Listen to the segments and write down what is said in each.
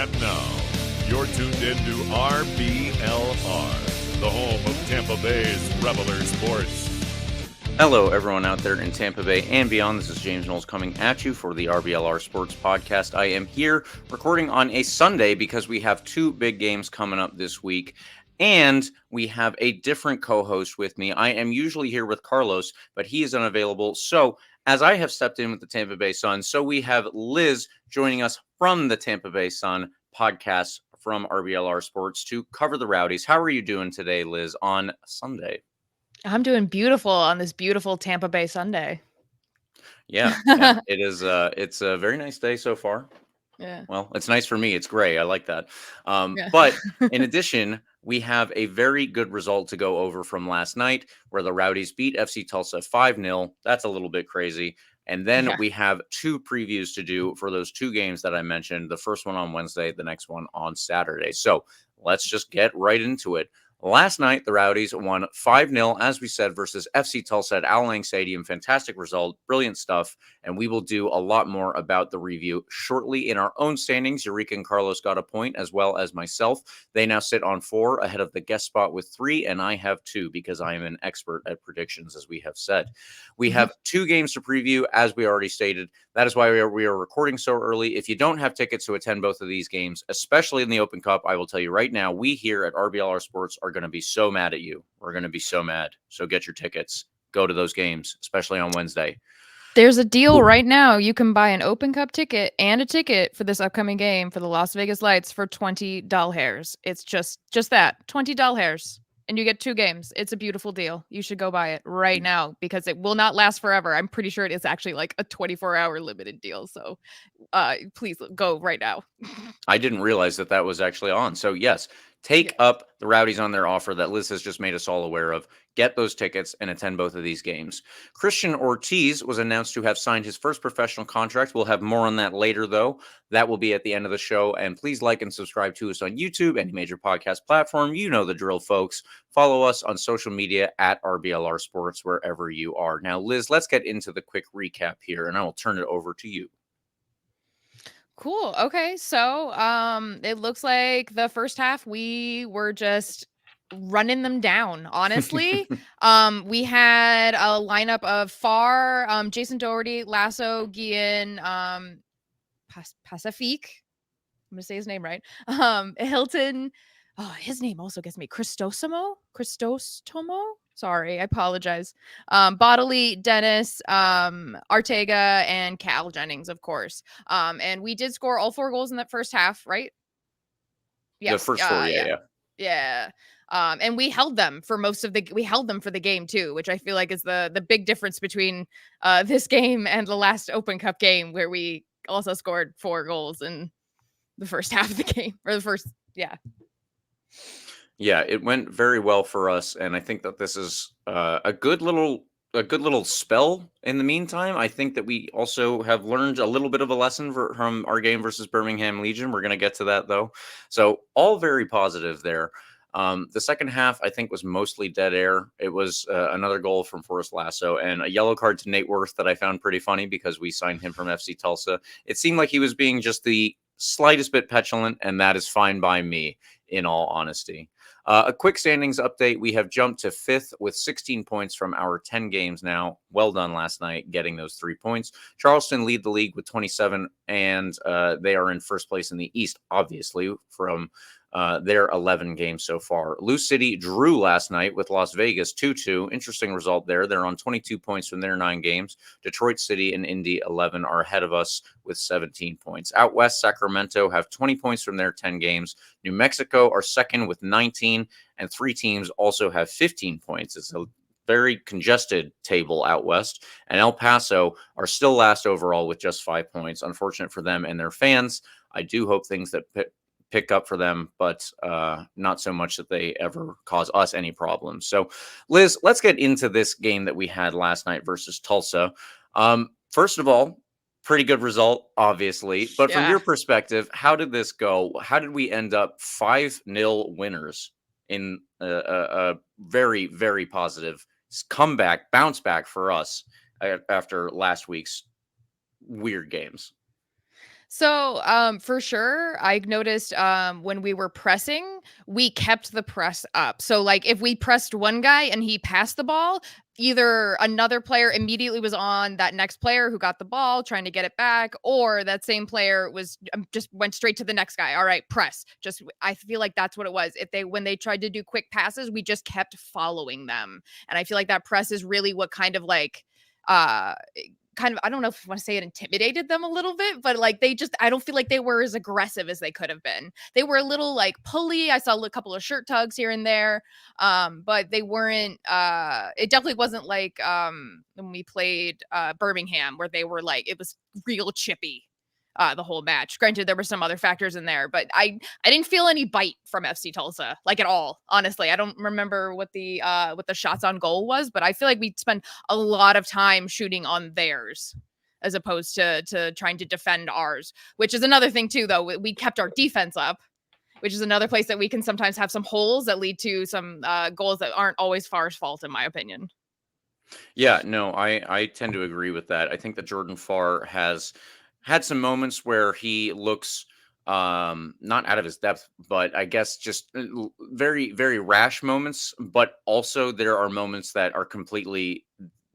And now, you're tuned in to RBLR, the home of Tampa Bay's Reveler Sports. Hello, everyone out there in Tampa Bay and beyond. This is James Knowles coming at you for the RBLR Sports Podcast. I am here recording on a Sunday because we have two big games coming up this week, and we have a different co-host with me. I am usually here with Carlos, but he is unavailable. So, as I have stepped in with the Tampa Bay Sun, so we have Liz joining us from the Tampa Bay Sun podcast from RBLR Sports to cover the Rowdies. How are you doing today, Liz, on Sunday? I'm doing beautiful on this beautiful Tampa Bay Sunday. Yeah, it is. It's a very nice day so far. Yeah. Well, it's nice for me. It's gray. I like that. Yeah. But in addition, we have a very good result to go over from last night where the Rowdies beat FC Tulsa 5-0. That's a little bit crazy. And then we have two previews to do for those two games that I mentioned. The first one on Wednesday, the next one on Saturday. So let's just get right into it. Last night, the Rowdies won 5-0, as we said, versus FC Tulsa at Al Lang Stadium. Fantastic result, brilliant stuff, and we will do a lot more about the review shortly in our own standings. Eureka and Carlos got a point, as well as myself. They now sit on 4 ahead of the guest spot with 3, and I have 2 because I am an expert at predictions, as we have said. We have 2 games to preview, as we already stated. That is why we are recording so early. If you don't have tickets to attend both of these games, especially in the Open Cup, I will tell you right now, we here at RBLR Sports are going to be so mad at you. We're going to be so mad. So get your tickets. Go to those games, especially on Wednesday. There's a deal right now. You can buy an Open Cup ticket and a ticket for this upcoming game for the Las Vegas Lights for $20. It's just that, $20. And you get 2 games. It's a beautiful deal. You should go buy it right now because it will not last forever. I'm pretty sure it is actually like a 24-hour limited deal. So please go right now. I didn't realize that was actually on. So yes, take up the Rowdies on their offer that Liz has just made us all aware of. Get those tickets and attend both of these games. Christian Ortiz was announced to have signed his first professional contract. We'll have more on that later, though. That will be at the end of the show. And please like and subscribe to us on YouTube, any major podcast platform. You know the drill, folks. Follow us on social media at RBLR Sports, wherever you are. Now, Liz, let's get into the quick recap here, and I will turn it over to you. Cool. Okay. So it looks like the first half we were just running them down, honestly. We had a lineup of Farr, Jason Doherty, Lasso, Guillen, Pacifique. I'm gonna say his name right. Hilton. Oh, his name also gets me. Cristostomo. Sorry, I apologize. Bodily, Dennis, Arteaga, and Cal Jennings, of course. And we did score all 4 goals in that first half, right? Yeah. The first 4, yeah. And we held them for the game too, which I feel like is the big difference between this game and the last Open Cup game where we also scored 4 goals in the first half of the game, or the first, Yeah, it went very well for us, and I think that this is a good little spell in the meantime. I think that we also have learned a little bit of a lesson from our game versus Birmingham Legion. We're going to get to that, though. So all very positive there. The second half, I think, was mostly dead air. It was another goal from Forrest Lasso and a yellow card to Nate Worth that I found pretty funny because we signed him from FC Tulsa. It seemed like he was being just the slightest bit petulant, and that is fine by me, in all honesty. A quick standings update. We have jumped to 5th with 16 points from our 10 games now. Well done last night getting those 3 points. Charleston lead the league with 27, and they are in first place in the East, obviously, from their 11 games so far. Lou City drew last night with Las Vegas 2-2. Interesting result there. They're on 22 points from their 9 games. Detroit City and Indy 11 are ahead of us with 17 points. Out west, Sacramento have 20 points from their 10 games. New Mexico are second with 19, and 3 teams also have 15 points. It's a very congested table out west, and El Paso are still last overall with just 5 points. Unfortunate for them and their fans. I do hope things that pick up for them, but not so much that they ever cause us any problems. So, Liz, let's get into this game that we had last night versus Tulsa. First of all, pretty good result, obviously. But from your perspective, how did this go? How did we end up 5-0 winners in a very, very positive comeback, bounce back for us after last week's weird games? So, for sure, I noticed when we were pressing, we kept the press up. So, like, if we pressed one guy and he passed the ball, either another player immediately was on that next player who got the ball, trying to get it back, or that same player was just went straight to the next guy. All right, press. Just, I feel like that's what it was. If they when they tried to do quick passes, we just kept following them, and I feel like that press is really what kind of like uh kind of, I don't know if I want to say it intimidated them a little bit, but like they just, I don't feel like they were as aggressive as they could have been. They were a little like pulley. I saw a couple of shirt tugs here and there. But they weren't it definitely wasn't like when we played Birmingham where they were like it was real chippy the whole match. Granted, there were some other factors in there, but I didn't feel any bite from FC Tulsa, like at all. Honestly, I don't remember what the shots on goal was, but I feel like we spent a lot of time shooting on theirs as opposed to trying to defend ours, which is another thing too. Though we kept our defense up, which is another place that we can sometimes have some holes that lead to some goals that aren't always Farr's fault, in my opinion. Yeah, no, I tend to agree with that. I think that Jordan Farr has had some moments where he looks not out of his depth, but I guess just very very rash moments, but also there are moments that are completely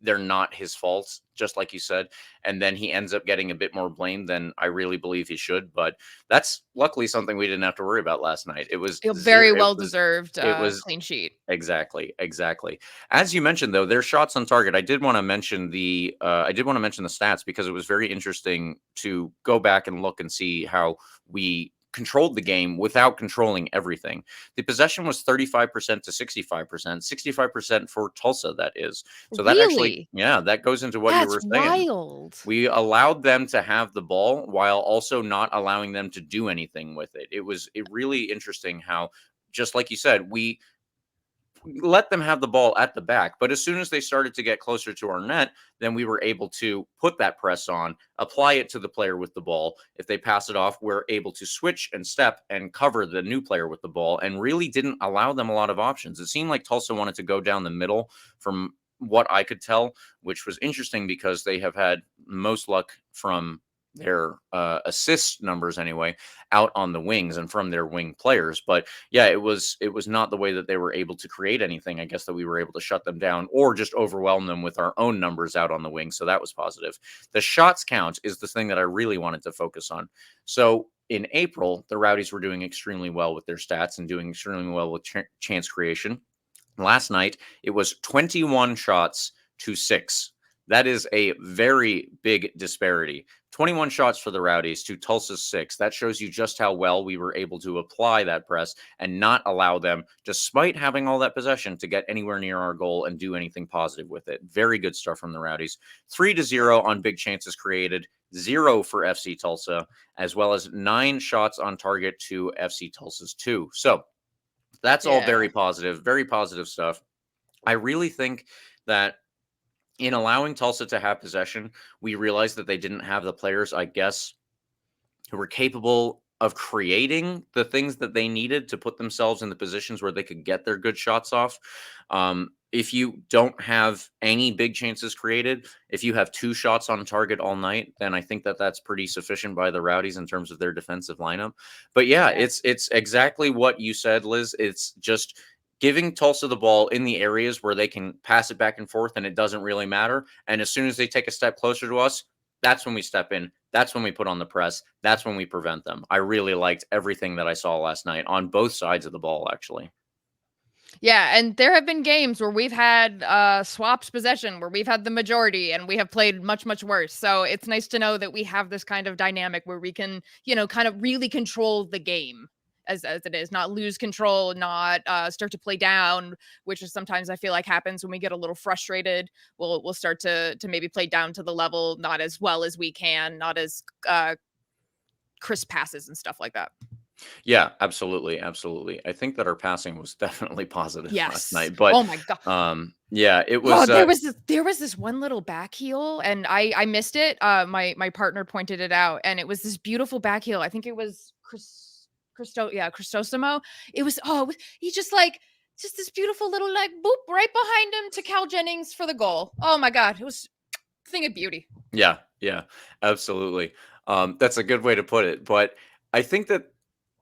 they're not his faults, just like you said, and then he ends up getting a bit more blame than I really believe he should, but that's luckily something we didn't have to worry about last night. It was A zero very well deserved it was clean sheet. exactly, exactly. As you mentioned, though, their shots on target. I did want to mention the stats because it was very interesting to go back and look and see how we controlled the game without controlling everything. The possession was 35% to 65%, 65% for Tulsa, that is. So that actually, Really? yeah, that goes into what you That's were saying. wild. We allowed them to have the ball while also not allowing them to do anything with it. It really interesting how, just like you said, we let them have the ball at the back. But as soon as they started to get closer to our net, then we were able to put that press on, apply it to the player with the ball. If they pass it off, we're able to switch and step and cover the new player with the ball and really didn't allow them a lot of options. It seemed like Tulsa wanted to go down the middle from what I could tell, which was interesting because they have had most luck from their assist numbers anyway out on the wings and from their wing players. But yeah, it was not the way that they were able to create anything. I guess that we were able to shut them down or just overwhelm them with our own numbers out on the wing. So that was positive. The shots count is the thing that I really wanted to focus on. So in April, the Rowdies were doing extremely well with their stats and doing extremely well with chance creation. Last night, it was 21 shots to 6. That is a very big disparity. 21 shots for the Rowdies to Tulsa's 6. That shows you just how well we were able to apply that press and not allow them, despite having all that possession, to get anywhere near our goal and do anything positive with it. Very good stuff from the Rowdies. 3-0 on big chances created, 0 for FC Tulsa, as well as 9 shots on target to FC Tulsa's 2. So that's all Yeah. very positive stuff. I really think that in allowing Tulsa to have possession, we realized that they didn't have the players, I guess, who were capable of creating the things that they needed to put themselves in the positions where they could get their good shots off. If you don't have any big chances created, if you have 2 shots on target all night, then I think that that's pretty sufficient by the Rowdies in terms of their defensive lineup. But yeah, Yeah. it's exactly what you said, Liz. It's just giving Tulsa the ball in the areas where they can pass it back and forth and it doesn't really matter. And as soon as they take a step closer to us, that's when we step in. That's when we put on the press. That's when we prevent them. I really liked everything that I saw last night on both sides of the ball, actually. Yeah, and there have been games where we've had swapped possession, where we've had the majority and we have played much, much worse. So it's nice to know that we have this kind of dynamic where we can, kind of really control the game as it is, not lose control, not start to play down, which is sometimes I feel like happens when we get a little frustrated. We'll start to maybe play down to the level, not as well as we can, not as crisp passes and stuff like that. Yeah, absolutely, absolutely. I think that our passing was definitely positive last Yes. night, but Oh my god. yeah, it Oh, was. there was this one little back heel, and I missed it. My partner pointed it out, and it was this beautiful back heel. I think it was Cristosimo. It was he just this beautiful little like boop right behind him to Cal Jennings for the goal. Oh my god, it was a thing of beauty. Yeah, yeah, absolutely. That's a good way to put it. But I think that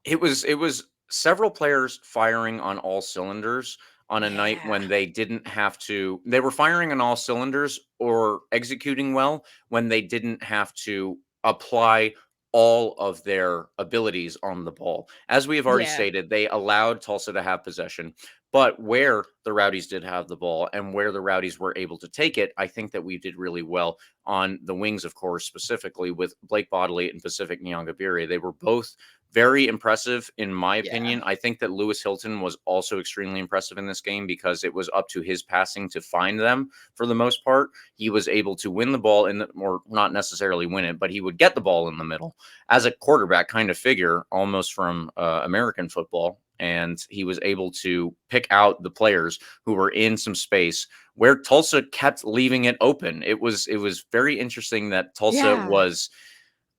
it was several players firing on all cylinders on a night Yeah. when they didn't have to. They were firing on all cylinders or executing well when they didn't have to apply all of their abilities on the ball. As we have already Yeah. stated, they allowed Tulsa to have possession. But where the Rowdies did have the ball and where the Rowdies were able to take it, I think that we did really well on the wings, of course, specifically with Blake Bodley and Pacific Nyangabire. They were both very impressive, in my Yeah. opinion. I think that Lewis Hilton was also extremely impressive in this game because it was up to his passing to find them for the most part. He was able to win the ball or not necessarily win it, but he would get the ball in the middle as a quarterback kind of figure, almost from American football. And he was able to pick out the players who were in some space where Tulsa kept leaving it open. It was very interesting that Tulsa Yeah. was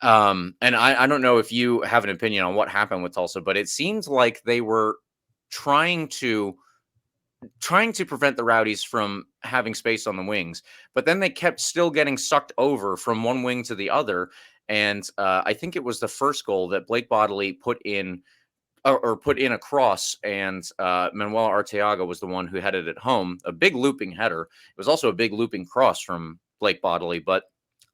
and I don't know if you have an opinion on what happened with Tulsa, but it seems like they were trying to trying to prevent the Rowdies from having space on the wings, but then they kept still getting sucked over from one wing to the other. And I think it was the first goal that Blake Bodley put in or put in a cross, and Manuel Arteaga was the one who headed it home. A big looping header. It was also a big looping cross from Blake Bodley, but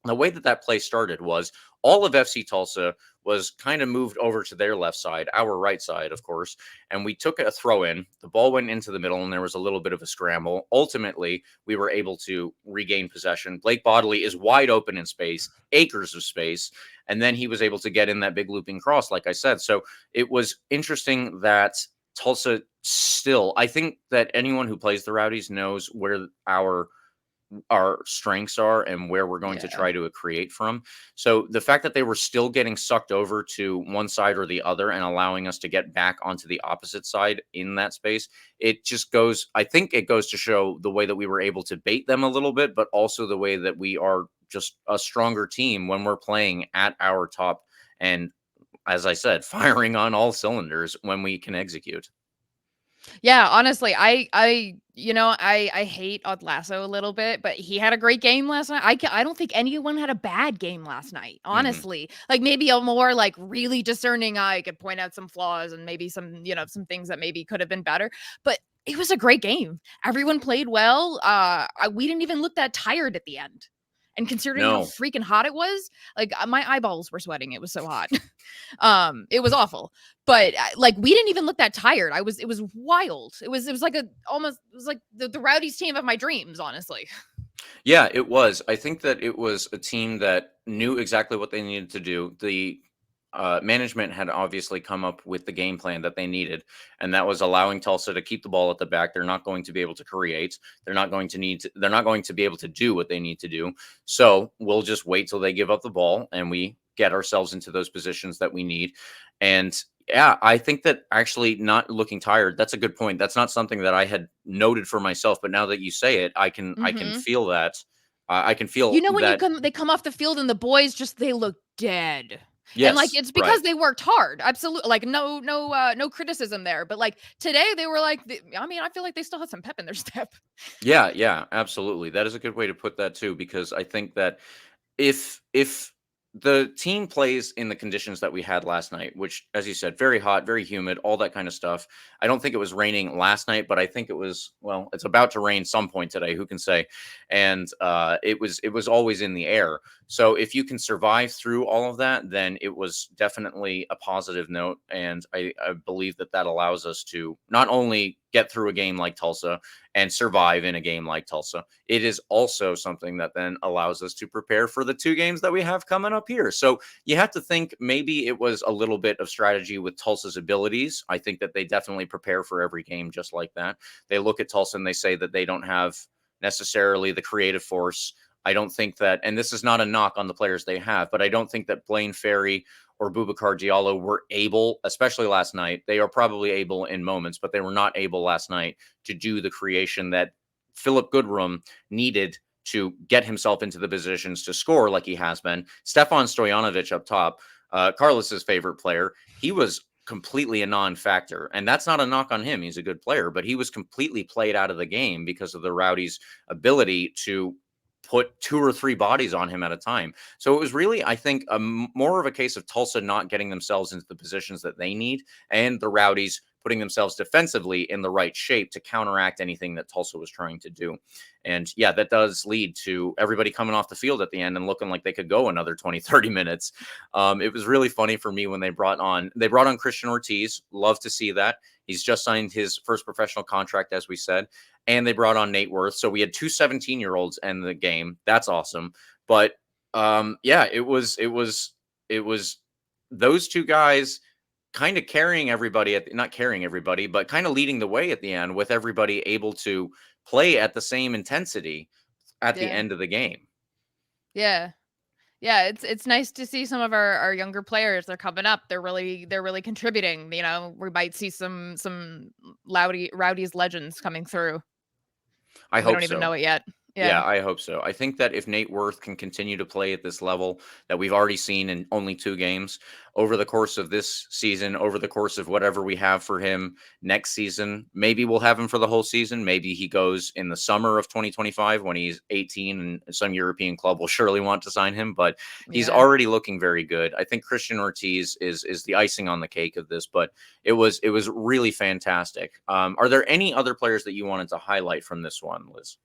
the way that that play started was all of FC Tulsa was kind of moved over to their left side, our right side, of course, and we took a throw in. The ball went into the middle, and there was a little bit of a scramble. Ultimately, we were able to regain possession. Blake Bodley is wide open in space, acres of space, and then he was able to get in that big looping cross, like I said. So it was interesting that Tulsa still, I think that anyone who plays the Rowdies knows where our strengths are and where we're going to Yeah. try to create from. So the fact that they were still getting sucked over to one side or the other and allowing us to get back onto the opposite side in that space, it just goes, I think it goes to show the way that we were able to bait them a little bit, but also the way that we are just a stronger team when we're playing at our top and, as I said, firing on all cylinders when we can execute. Yeah, honestly, I hate Odd Lasso a little bit, but he had a great game last night. I don't think anyone had a bad game last night, Mhm. honestly. Like, maybe a more, like, really discerning eye could point out some flaws and maybe some things that maybe could have been better, but it was a great game. Everyone played well. We didn't even look that tired at the end. And considering how No. freaking hot it was, like, my eyeballs were sweating, it was so hot. It was awful. But, like, we didn't even look that tired. It was wild. It was like the Rowdies team of my dreams, honestly. Yeah, it was. I think that it was a team that knew exactly what they needed to do. The management had obviously come up with the game plan that they needed, and that was allowing Tulsa to keep the ball at the back. They're not going to be able to create. They're not going to be able to do what they need to do. So we'll just wait till they give up the ball and we get ourselves into those positions that we need. And yeah, I think that actually not looking tired, that's a good point. That's not something that I had noted for myself, but now that you say it, I can Mhm. feel that. I can You feel know, when that. they come off the field and the boys just they look dead. And, like, Yes, it's right. because they worked hard. Absolutely, like, no criticism there, but, like, today they were like, I mean, I feel like they still had some pep in their step. Yeah, yeah, absolutely. That is a good way to put that too, because I think that if the team plays in the conditions that we had last night, which, as you said, very hot, very humid, all that kind of stuff. I don't think it was raining last night, but I think it was. Well, it's about to rain some point today. Who can say? And it was always in the air. So if you can survive through all of that, then it was definitely a positive note, and I believe that that allows us to not only get through a game like Tulsa and survive in a game like Tulsa, it is also something that then allows us to prepare for the two games that we have coming up here. So you have to think maybe it was a little bit of strategy with Tulsa's abilities. I think that they definitely prepare for every game just like that. They look at Tulsa and they say that they don't have necessarily the creative force. I don't think that, and this is not a knock on the players they have, but I don't think that Blaine Ferry or Boubacar Diallo were able, especially last night. They are probably able in moments, but they were not able last night to do the creation that Philip Goodrum needed to get himself into the positions to score like he has been. Stefan Stojanovic up top, Carlos's favorite player, he was completely a non-factor. And that's not a knock on him. He's a good player, but he was completely played out of the game because of the Rowdies' ability to put 2 or 3 bodies on him at a time. So it was really, I think, more of a case of Tulsa not getting themselves into the positions that they need, and the Rowdies putting themselves defensively in the right shape to counteract anything that Tulsa was trying to do. And yeah, that does lead to everybody coming off the field at the end and looking like they could go another 20, 30 minutes. It was really funny for me when they brought on Christian Ortiz. Love to see that. He's just signed his first professional contract, as we said. And they brought on Nate Worth. So we had 2 17-year-olds in the game. That's awesome. But yeah, it was those 2 guys kind of carrying everybody not carrying everybody, but kind of leading the way at the end, with everybody able to play at the same intensity at the end of the game. Yeah. Yeah, it's nice to see some of our younger players. They're coming up. They're really contributing. You know, we might see some Rowdies legends coming through. I We hope don't even so. know it yet. Yeah, I hope so. I think that if Nate Worth can continue to play at this level that we've already seen in only 2 games over the course of this season, over the course of whatever we have for him next season, maybe we'll have him for the whole season. Maybe he goes in the summer of 2025 when he's 18 and some European club will surely want to sign him, but he's already looking very good. I think Christian Ortiz is the icing on the cake of this, but it was really fantastic. Are there any other players that you wanted to highlight from this one, Liz?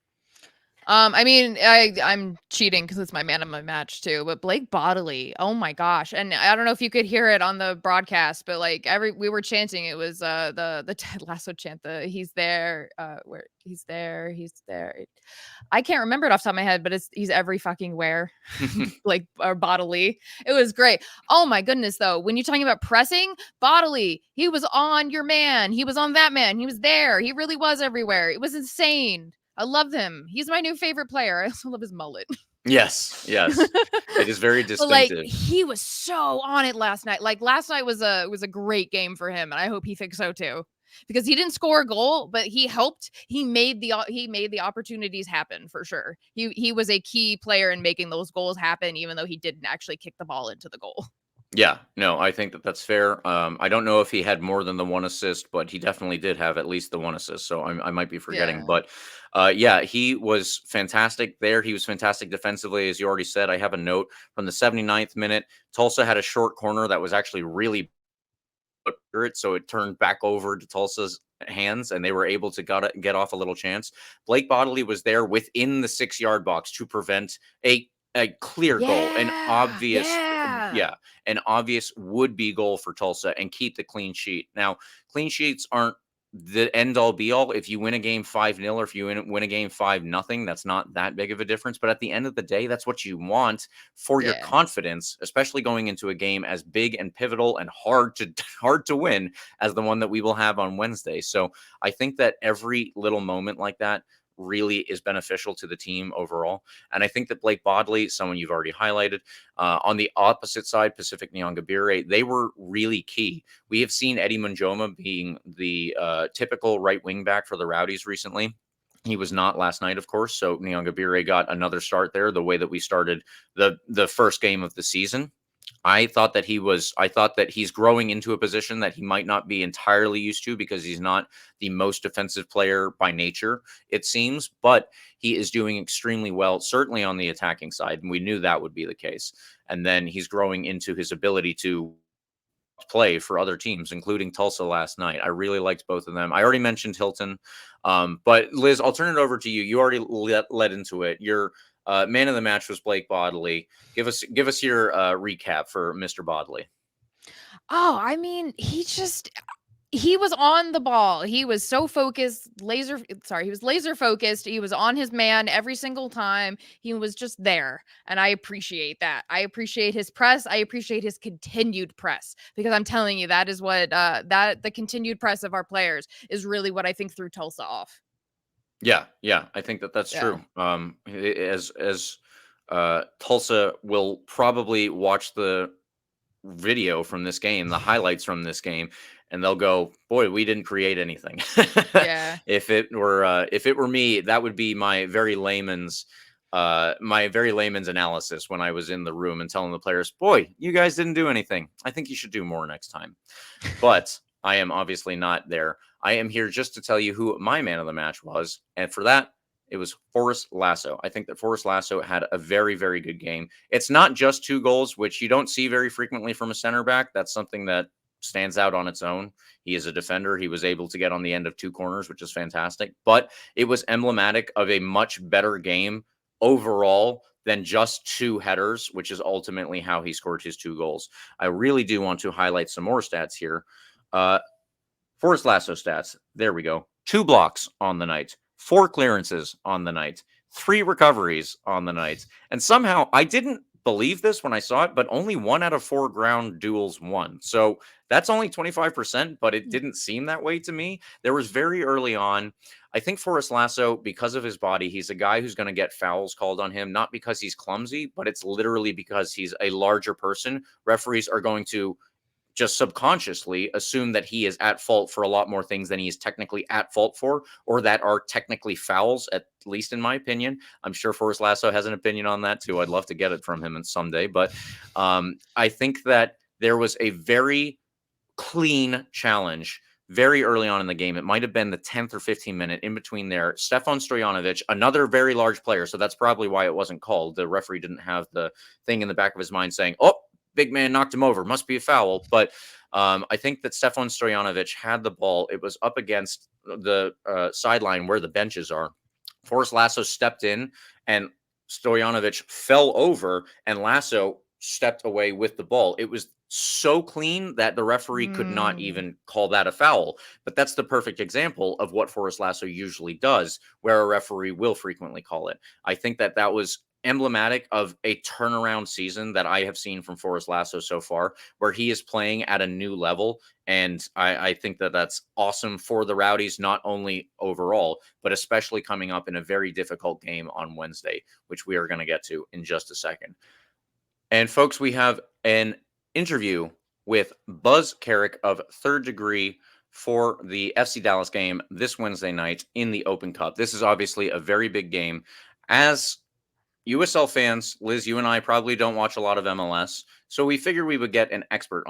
I mean, I'm cheating because it's my man of my match too. But Blake Bodley, oh my gosh! And I don't know if you could hear it on the broadcast, but like we were chanting. It was the Ted Lasso chant. He's there. Where he's there. I can't remember it off the top of my head, but he's every fucking where. Like Bodley. It was great. Oh my goodness, though. When you're talking about pressing, Bodley, he was on your man. He was on that man. He was there. He really was everywhere. It was insane. I love him. He's my new favorite player. I also love his mullet. Yes. It is very distinctive. But like, he was so on it last night. Like last night was a great game for him, and I hope he thinks so too. Because he didn't score a goal, but he helped. He made the opportunities happen for sure. He was a key player in making those goals happen, even though he didn't actually kick the ball into the goal. Yeah, no, I think that that's fair. I don't know if he had more than the 1 assist, but he definitely did have at least the 1 assist. So I might be forgetting, but yeah, he was fantastic there. He was fantastic defensively, as you already said. I have a note from the 79th minute. Tulsa had a short corner that was actually really accurate, so it turned back over to Tulsa's hands, and they were able to get off a little chance. Blake Bodley was there within the 6-yard box to prevent a clear goal, an obvious, an obvious would-be goal for Tulsa and keep the clean sheet. Now, clean sheets aren't the end-all be-all. If you win a game 5-0 or if you win a game 5-0, that's not that big of a difference. But at the end of the day, that's what you want for your confidence, especially going into a game as big and pivotal and hard to win as the one that we will have on Wednesday. So I think that every little moment like that really is beneficial to the team overall. And I think that Blake Bodley, someone you've already highlighted, on the opposite side, Pacific Nyongabire, they were really key. We have seen Eddie Munjoma being the typical right wing back for the Rowdies recently. He was not last night, of course. So Nyongabire got another start there, the way that we started the first game of the season. I thought that he's growing into a position that he might not be entirely used to because he's not the most defensive player by nature, it seems, but he is doing extremely well, certainly on the attacking side. And we knew that would be the case. And then he's growing into his ability to play for other teams, including Tulsa last night. I really liked both of them. I already mentioned Hilton, but Liz, I'll turn it over to you. You already led into it. Your man of the match was Blake Bodley. Give us your recap for Mr. Bodley. Oh, I mean, he was on the ball. He was so focused, he was laser focused. He was on his man every single time. He was just there. And I appreciate that. I appreciate his press. I appreciate his continued press, because I'm telling you, that is what the continued press of our players is really what I think threw Tulsa off. Yeah, I think that that's true. As Tulsa will probably watch the video from this game, the highlights from this game, and they'll go, "Boy, we didn't create anything." If it were me, that would be my very layman's analysis when I was in the room and telling the players, "Boy, you guys didn't do anything. I think you should do more next time." But I am obviously not there. I am here just to tell you who my man of the match was, and for that, It was Forrest Lasso. I think that Forrest Lasso had a very, very good game. It's not just 2 goals, which you don't see very frequently from a center back. That's something that stands out on its own. He is a defender. He was able to get on the end of 2 corners, which is fantastic. But it was emblematic of a much better game overall than just 2 headers, which is ultimately how he scored his 2 goals. I really do want to highlight some more stats here. Forrest Lasso stats. There we go. 2 blocks on the night, 4 clearances on the night, 3 recoveries on the night. And somehow I didn't believe this when I saw it, but only 1 out of 4 ground duels won. So that's only 25%, but it didn't seem that way to me. There was very early on, I think Forrest Lasso, because of his body, he's a guy who's going to get fouls called on him, not because he's clumsy, but it's literally because he's a larger person. Referees are going to just subconsciously assume that he is at fault for a lot more things than he is technically at fault for, or that are technically fouls, at least in my opinion. I'm sure Forrest Lasso has an opinion on that too. I'd love to get it from him someday. But I think that there was a very clean challenge very early on in the game. It might have been the 10th or 15th minute in between there. Stefan Stojanovic, another very large player. So that's probably why it wasn't called. The referee didn't have the thing in the back of his mind saying, oh, big man knocked him over, must be a foul. But I think that Stefan Stojanovic had the ball. It was up against the sideline where the benches are. Forrest Lasso stepped in and Stojanovic fell over and Lasso stepped away with the ball. It was so clean that the referee could not even call that a foul. But that's the perfect example of what Forrest Lasso usually does, where a referee will frequently call it. I think that that was emblematic of a turnaround season that I have seen from Forrest Lasso so far, where he is playing at a new level. And I think that that's awesome for the Rowdies, not only overall, but especially coming up in a very difficult game on Wednesday, which we are going to get to in just a second. And folks, we have an interview with Buzz Carrick of Third Degree for the FC Dallas game this Wednesday night in the Open Cup. This is obviously a very big game. As USL fans, Liz, you and I probably don't watch a lot of MLS, so we figured we would get an expert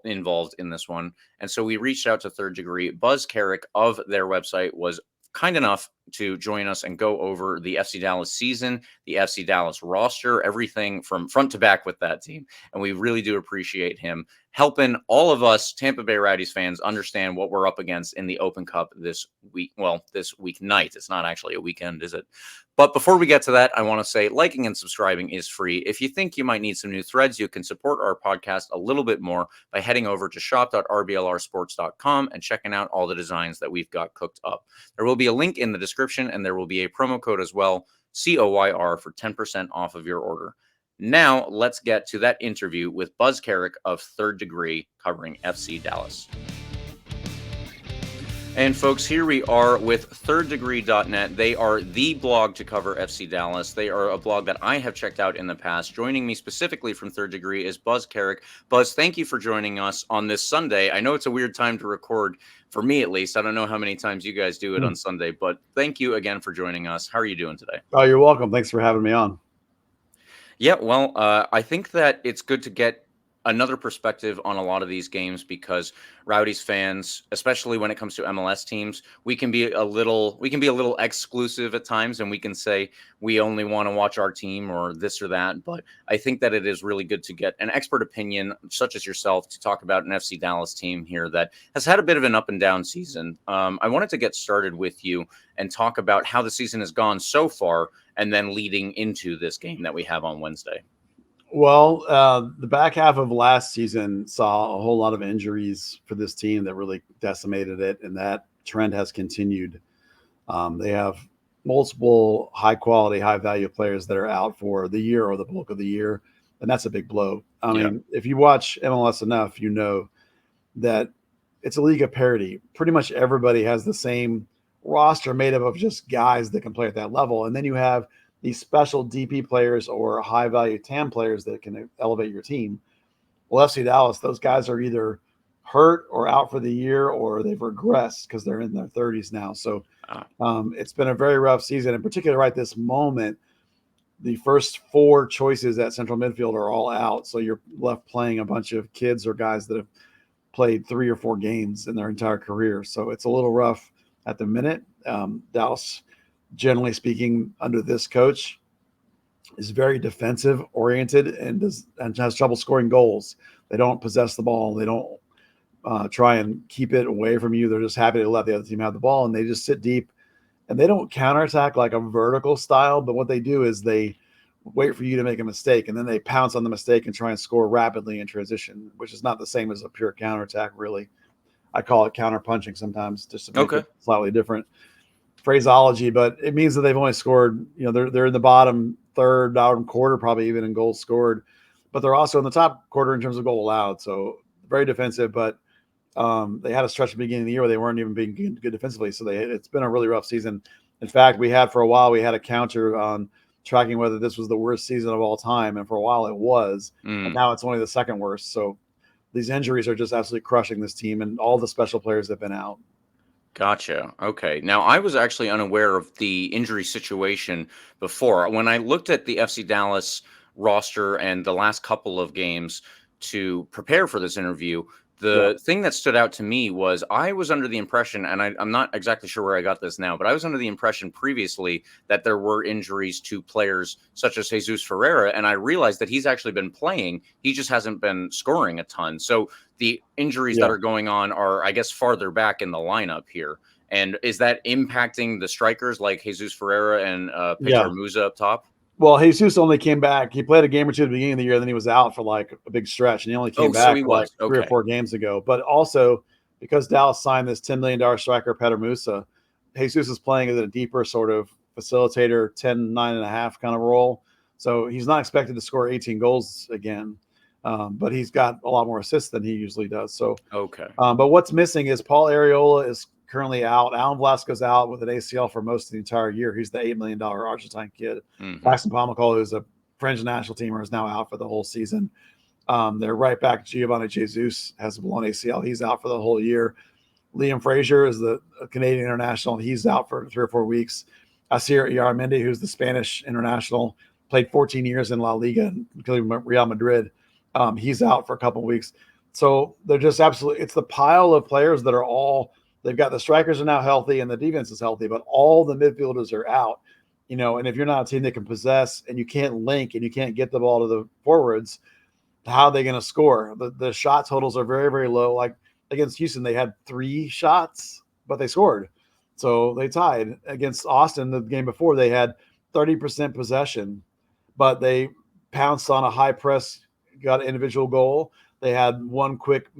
involved in this one. And so we reached out to Third Degree. Buzz Carrick of their website was kind enough to join us and go over the FC Dallas season, the FC Dallas roster, everything from front to back with that team. And we really do appreciate him helping all of us Tampa Bay Rowdies fans understand what we're up against in the Open Cup this week. Well, this weeknight. It's not actually a weekend, is it? But before we get to that, I want to say liking and subscribing is free. If you think you might need some new threads, you can support our podcast a little bit more by heading over to shop.rblrsports.com and checking out all the designs that we've got cooked up. There will be a link in the description, and there will be a promo code as well, COYR, for 10% off of your order. Now, let's get to that interview with Buzz Carrick of Third Degree covering FC Dallas. And folks, here we are with thirddegree.net. They are the blog to cover FC Dallas. They are a blog that I have checked out in the past. Joining me specifically from Third Degree is Buzz Carrick. Buzz, thank you for joining us on this Sunday. I know it's a weird time to record, for me at least. I don't know how many times you guys do it on Sunday, but thank you again for joining us. How are you doing today? Oh, you're welcome. Thanks for having me on. Yeah, well, I think that it's good to get another perspective on a lot of these games because Rowdies fans, especially when it comes to MLS teams, we can be a little exclusive at times, and we can say we only want to watch our team or this or that. But I think that it is really good to get an expert opinion, such as yourself, to talk about an FC Dallas team here that has had a bit of an up and down season. I wanted to get started with you and talk about how the season has gone so far, and then leading into this game that we have on Wednesday. Well, the back half of last season saw a whole lot of injuries for this team that really decimated it, and that trend has continued. They have multiple high-quality, high-value players that are out for the year or the bulk of the year, and that's a big blow. I mean, if you watch MLS enough, you know that it's a league of parity. Pretty much everybody has the same roster made up of just guys that can play at that level, and then you have these special DP players or high-value TAM players that can elevate your team. Well, FC Dallas, those guys are either hurt or out for the year, or they've regressed because they're in their 30s now. So it's been a very rough season, in particular right this moment. The first 4 choices at central midfield are all out, so you're left playing a bunch of kids or guys that have played 3 or 4 games in their entire career. So it's a little rough at the minute. Dallas generally speaking, under this coach, is very defensive oriented and has trouble scoring goals. They don't possess the ball. They don't try and keep it away from you. They're just happy to let the other team have the ball, and they just sit deep. And they don't counterattack like a vertical style, but what they do is they wait for you to make a mistake, and then they pounce on the mistake and try and score rapidly in transition, which is not the same as a pure counterattack, really. I call it counter-punching sometimes just to make it slightly different phraseology, but it means that they've only scored, they're in the bottom third, bottom quarter, probably even in goals scored, but they're also in the top quarter in terms of goal allowed. So very defensive, but they had a stretch at the beginning of the year where they weren't even being good defensively. So it's been a really rough season. In fact, we had a counter on tracking whether this was the worst season of all time. And for a while it was, and now it's only the second worst. So these injuries are just absolutely crushing this team, and all the special players have been out. Gotcha. Okay. Now, I was actually unaware of the injury situation before. When I looked at the FC Dallas roster and the last couple of games to prepare for this interview, the thing that stood out to me was I was under the impression, and I'm not exactly sure where I got this now, but I was under the impression previously that there were injuries to players such as Jesus Ferreira, and I realized that he's actually been playing. He just hasn't been scoring a ton. So the injuries that are going on are, I guess, farther back in the lineup here. And is that impacting the strikers like Jesus Ferreira and Pedro Musa up top? Well, Jesus only came back. He played a game or two at the beginning of the year, then he was out for like a big stretch, and he only came back like 3 or 4 games ago. But also, because Dallas signed this $10 million striker, Pedro Musa, Jesus is playing as a deeper sort of facilitator, 10-9.5 kind of role. So he's not expected to score 18 goals again, but he's got a lot more assists than he usually does. So but what's missing is Paul Arriola is currently out. Alan Velasco's out with an ACL for most of the entire year. He's the $8 million Argentine kid. Maxim Pamacol, who's a French national teamer, is now out for the whole season. They're right back. Giovanni Jesus has a blown ACL. He's out for the whole year. Liam Frazier is the Canadian international. He's out for 3 or 4 weeks. Asier Yaramendi, who's the Spanish international, played 14 years in La Liga, including Real Madrid. He's out for a couple of weeks. So they're just absolutely – it's the pile of players that are all – they've got the strikers are now healthy and the defense is healthy, but all the midfielders are out, and if you're not a team that can possess and you can't link and you can't get the ball to the forwards, how are they going to score? The shot totals are very, very low. Like against Houston, they had 3 shots, but they scored. So they tied. Against Austin, the game before, they had 30% possession, but they pounced on a high press, got an individual goal. They had one quick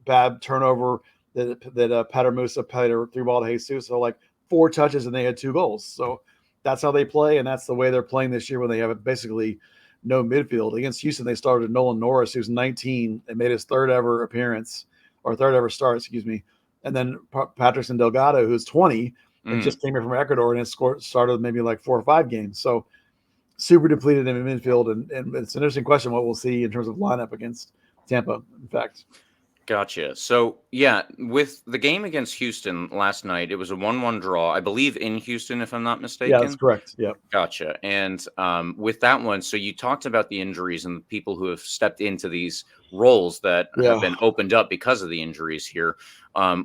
bad turnover that Pedro Musa played a 3-ball to Jesus. So like 4 touches and they had 2 goals. So that's how they play, and that's the way they're playing this year when they have basically no midfield. Against Houston, they started Nolan Norris, who's 19 and made his 3rd ever start, and then Patrickson Delgado, who's 20 and just came here from Ecuador and has started maybe like 4 or 5 games. So super depleted in midfield, and it's an interesting question what we'll see in terms of lineup against Tampa, in fact. Gotcha. So, yeah, with the game against Houston last night, it was a 1-1 draw, I believe, in Houston, if I'm not mistaken. Yeah, that's correct. Yep. Gotcha. And with that one, so you talked about the injuries and the people who have stepped into these roles that have been opened up because of the injuries here.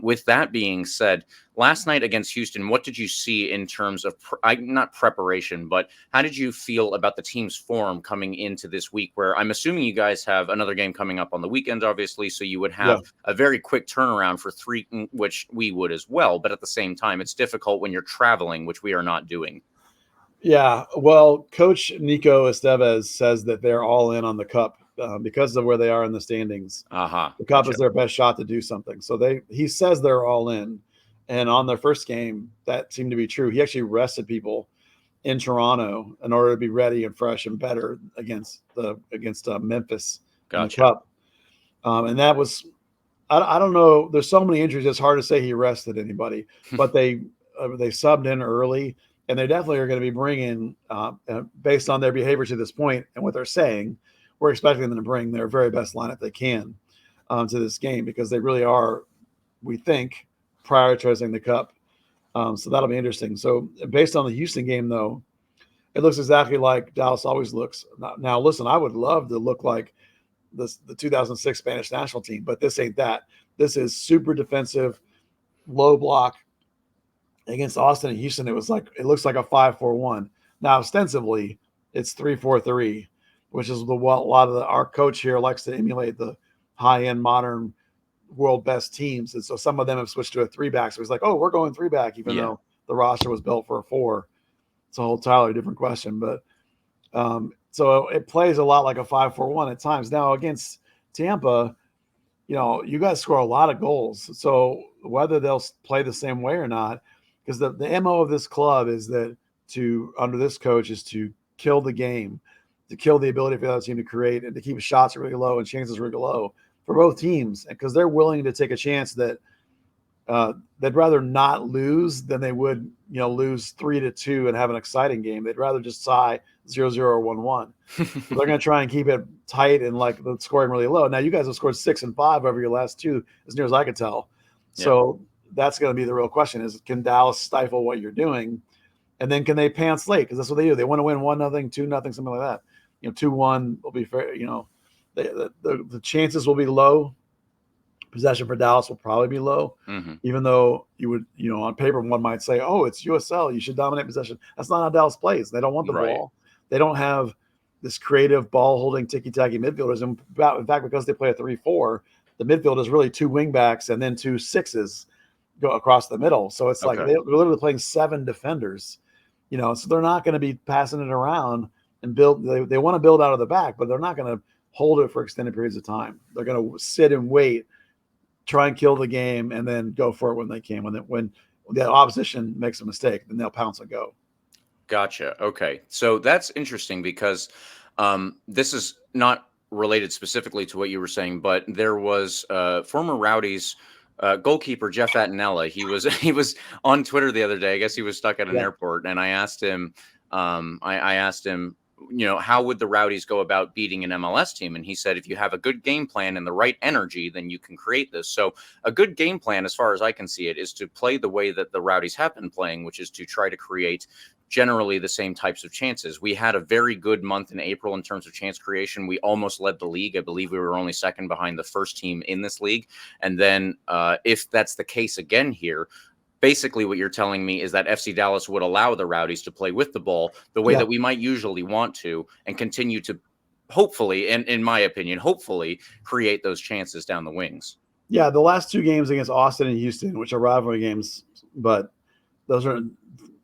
With that being said, last night against Houston, what did you see in terms of not preparation, but how did you feel about the team's form coming into this week, where I'm assuming you guys have another game coming up on the weekend, obviously, so you would have a very quick turnaround for 3, which we would as well. But at the same time, it's difficult when you're traveling, which we are not doing. Yeah, well, Coach Nico Estevez says that they're all in on the Cup because of where they are in the standings. The Cup is their best shot to do something. So he says they're all in. And on their first game, that seemed to be true. He actually rested people in Toronto in order to be ready and fresh and better against Memphis in the Cup. And that was, I don't know. There's so many injuries. It's hard to say he rested anybody, but they subbed in early. And they definitely are going to be bringing, based on their behavior to this point and what they're saying, we're expecting them to bring their very best lineup they can to this game, because they really are, we think, prioritizing the Cup. So that'll be interesting. So based on the Houston game, though, it looks exactly like Dallas always looks. Now, listen, I would love to look like the 2006 Spanish national team, but this ain't that. This is super defensive, low block, Against Austin and Houston, it looks like a 5-4-1. Now, ostensibly, it's 3-4-3, which is a lot of our coach here likes to emulate the high-end modern world best teams. And so some of them have switched to a 3-back. So it's like, oh, we're going 3-back, even though the roster was built for a 4. It's a whole entirely different question. But so it plays a lot like a 5-4-1 at times. Now, against Tampa, you guys score a lot of goals. So whether they'll play the same way or not, because the MO of this club is that under this coach is to kill the game, to kill the ability for the other team to create and to keep shots really low and chances really low for both teams. And because they're willing to take a chance that they'd rather not lose than they would, lose 3-2 and have an exciting game. They'd rather just tie 0-0 or 1-1. They're going to try and keep it tight and like the scoring really low. Now you guys have scored 6 and 5 over your last 2, as near as I can tell. Yeah. So that's going to be the real question: is can Dallas stifle what you're doing, and then can they pants late? Because that's what they do. They want to win 1-0, 2-0, something like that. 2-1 will be fair. The chances will be low. Possession for Dallas will probably be low, even though you would, on paper, one might say, oh, it's USL, you should dominate possession. That's not how Dallas plays. They don't want the ball. They don't have this creative ball-holding, ticky-tacky midfielders. And in fact, because they play a 3-4, the midfield is really 2 wingbacks and then 2 6s go across the middle. So it's like they're literally playing 7 defenders, so they're not going to be passing it around and build. They want to build out of the back, but they're not going to hold it for extended periods of time. They're going to sit and wait, try and kill the game, and then go for it when they can. When the opposition makes a mistake, then they'll pounce and go. Gotcha. Okay. So that's interesting because this is not related specifically to what you were saying, but there was former Rowdies goalkeeper Jeff Attinella. He was on Twitter the other day. I guess he was stuck at an airport, and I asked him, how would the Rowdies go about beating an MLS team? And he said, if you have a good game plan and the right energy, then you can create this. So a good game plan, as far as I can see it, is to play the way that the Rowdies have been playing, which is to try to create generally the same types of chances. We had a very good month in April in terms of chance creation. We almost led the league. I believe we were only second behind the first team in this league. And then if that's the case again here, basically what you're telling me is that FC Dallas would allow the Rowdies to play with the ball the way that we might usually want to, and continue to hopefully, and in my opinion, hopefully create those chances down the wings. Yeah, the last 2 games against Austin and Houston, which are rivalry games, but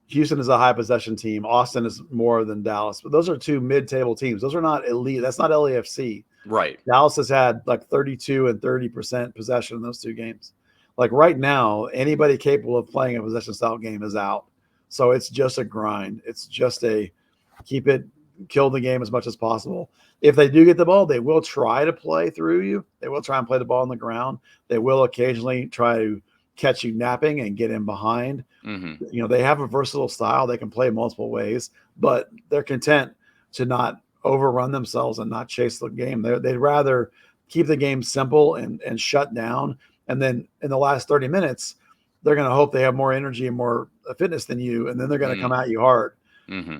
Houston is a high possession team. Austin is more than Dallas, but those are 2 mid-table teams. Those are not elite. That's not LAFC. Right. Dallas has had like 32 and 30% possession in those 2 games. Like right now, anybody capable of playing a possession style game is out. So it's just a grind. It's just kill the game as much as possible. If they do get the ball, they will try to play through you. They will try and play the ball on the ground. They will occasionally try to catch you napping and get in behind. They have a versatile style. They can play multiple ways, but they're content to not overrun themselves and not chase the game. They'd rather keep the game simple and shut down. And then in the last 30 minutes, they're going to hope they have more energy and more fitness than you, and then they're going to come at you hard.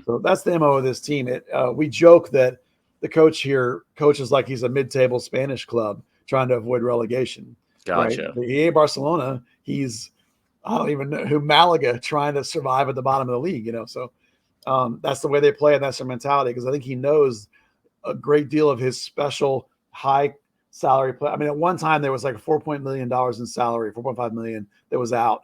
So that's the MO of this team. We joke that the coach here coaches like he's a mid-table Spanish club trying to avoid relegation. Gotcha. Right? He ain't Barcelona. He's, I don't even know who, Malaga, trying to survive at the bottom of the league. So that's the way they play, and that's their mentality. Because I think he knows a great deal of his special high salary play. I mean, at one time there was like $4 million in salary, 4.5 million that was out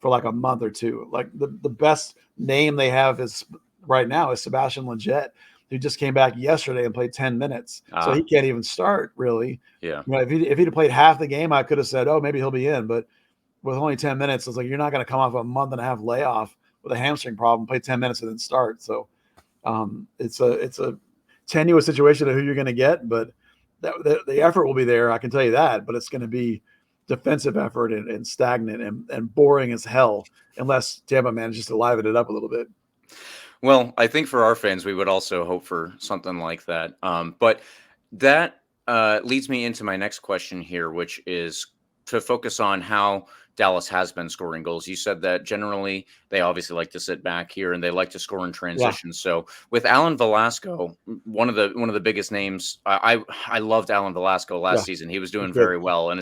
for like a month or 2. Like the best name they have is right now is Sebastian Lletget, who just came back yesterday and played 10 minutes. So he can't even start really. Yeah. If he'd have played half the game, I could have said, oh, maybe he'll be in. But with only 10 minutes, it's like, you're not going to come off a month and a half layoff with a hamstring problem, play 10 minutes and then start. So it's a tenuous situation of who you're going to get, but the effort will be there. I can tell you that, but it's going to be defensive effort and stagnant and boring as hell unless Tampa manages to liven it up a little bit. Well, I think for our fans, we would also hope for something like that. But that leads me into my next question here, which is to focus on how Dallas has been scoring goals. You said that generally they obviously like to sit back here and they like to score in transition. Yeah. So with Alan Velasco, one of the biggest names, I loved Alan Velasco last season. He was doing very well, and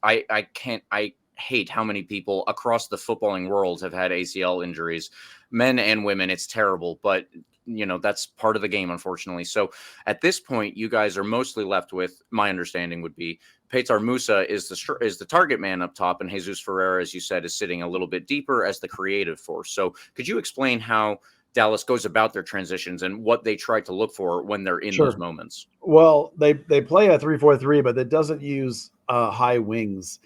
I hate how many people across the footballing world have had ACL injuries, men and women. It's terrible, but that's part of the game, unfortunately. So at this point, you guys are mostly left with, my understanding would be, Petar Musa is the target man up top, and Jesus Ferreira, as you said, is sitting a little bit deeper as the creative force. So could you explain how Dallas goes about their transitions and what they try to look for when they're in those moments? Well, they play a 3-4-3, but it doesn't use high wings.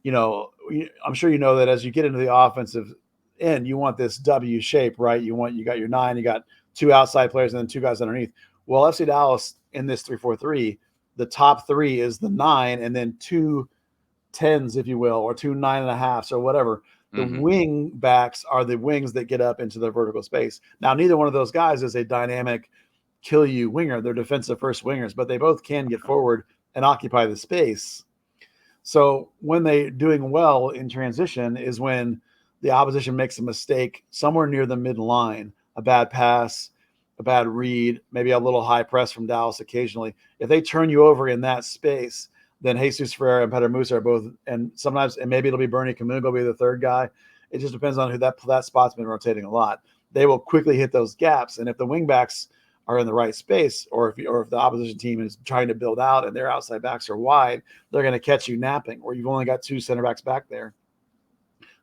I'm sure you know that as you get into the offensive end, you want this W shape, right? You got your 9, you got 2 outside players and then 2 guys underneath. Well, FC Dallas in this 3-4-3, the top 3 is the 9 and then 2 10s, if you will, or 2 9.5s or whatever. The wing backs are the wings that get up into the vertical space. Now, neither one of those guys is a dynamic kill you winger. They're defensive first wingers, but they both can get forward and occupy the space. So when they're doing well in transition is when the opposition makes a mistake somewhere near the midline, a bad pass, a bad read, maybe a little high press from Dallas occasionally. If they turn you over in that space, then Jesus Ferreira and Petar Musa are both, and sometimes, and maybe it'll be Bernie Kamungo will be the third guy. It just depends on who that spot's been rotating a lot. They will quickly hit those gaps, and if the wingbacks are in the right space, or if the opposition team is trying to build out and their outside backs are wide, they're going to catch you napping, or you've only got 2 center backs back there.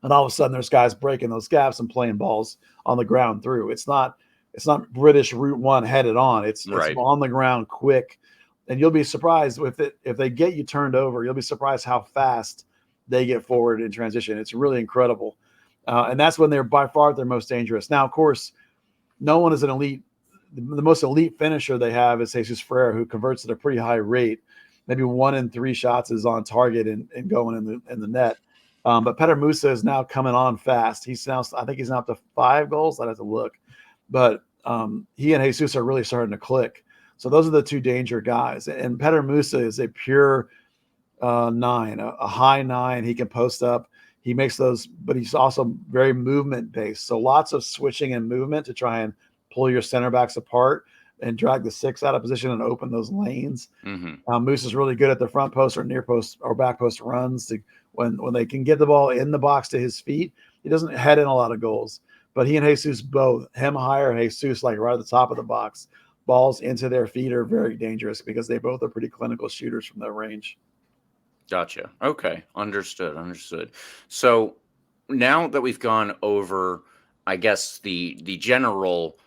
And all of a sudden there's guys breaking those gaps and playing balls on the ground through. It's not British Route 1 headed on. It's on the ground quick. And you'll be surprised if they get you turned over, you'll be surprised how fast they get forward in transition. It's really incredible. And that's when they're by far their most dangerous. Now, of course, no one is an elite. The most elite finisher they have is Jesus Ferreira, who converts at a pretty high rate. Maybe 1 in 3 shots is on target and going in the net. But Petar Musa is now coming on fast. I think he's now up to 5 goals. I'd have to look. But he and Jesus are really starting to click. So those are the 2 danger guys. And Petar Musa is a pure 9, a high 9. He can post up. He makes those, but he's also very movement based. So lots of switching and movement to try and pull your center backs apart and drag the 6 out of position and open those lanes. Moose is really good at the front post or near post or back post runs to when they can get the ball in the box to his feet. He doesn't head in a lot of goals, but he and Jesus both, him higher, Jesus like right at the top of the box, balls into their feet are very dangerous because they both are pretty clinical shooters from that range. Gotcha. Okay. Understood. So now that we've gone over, I guess, the general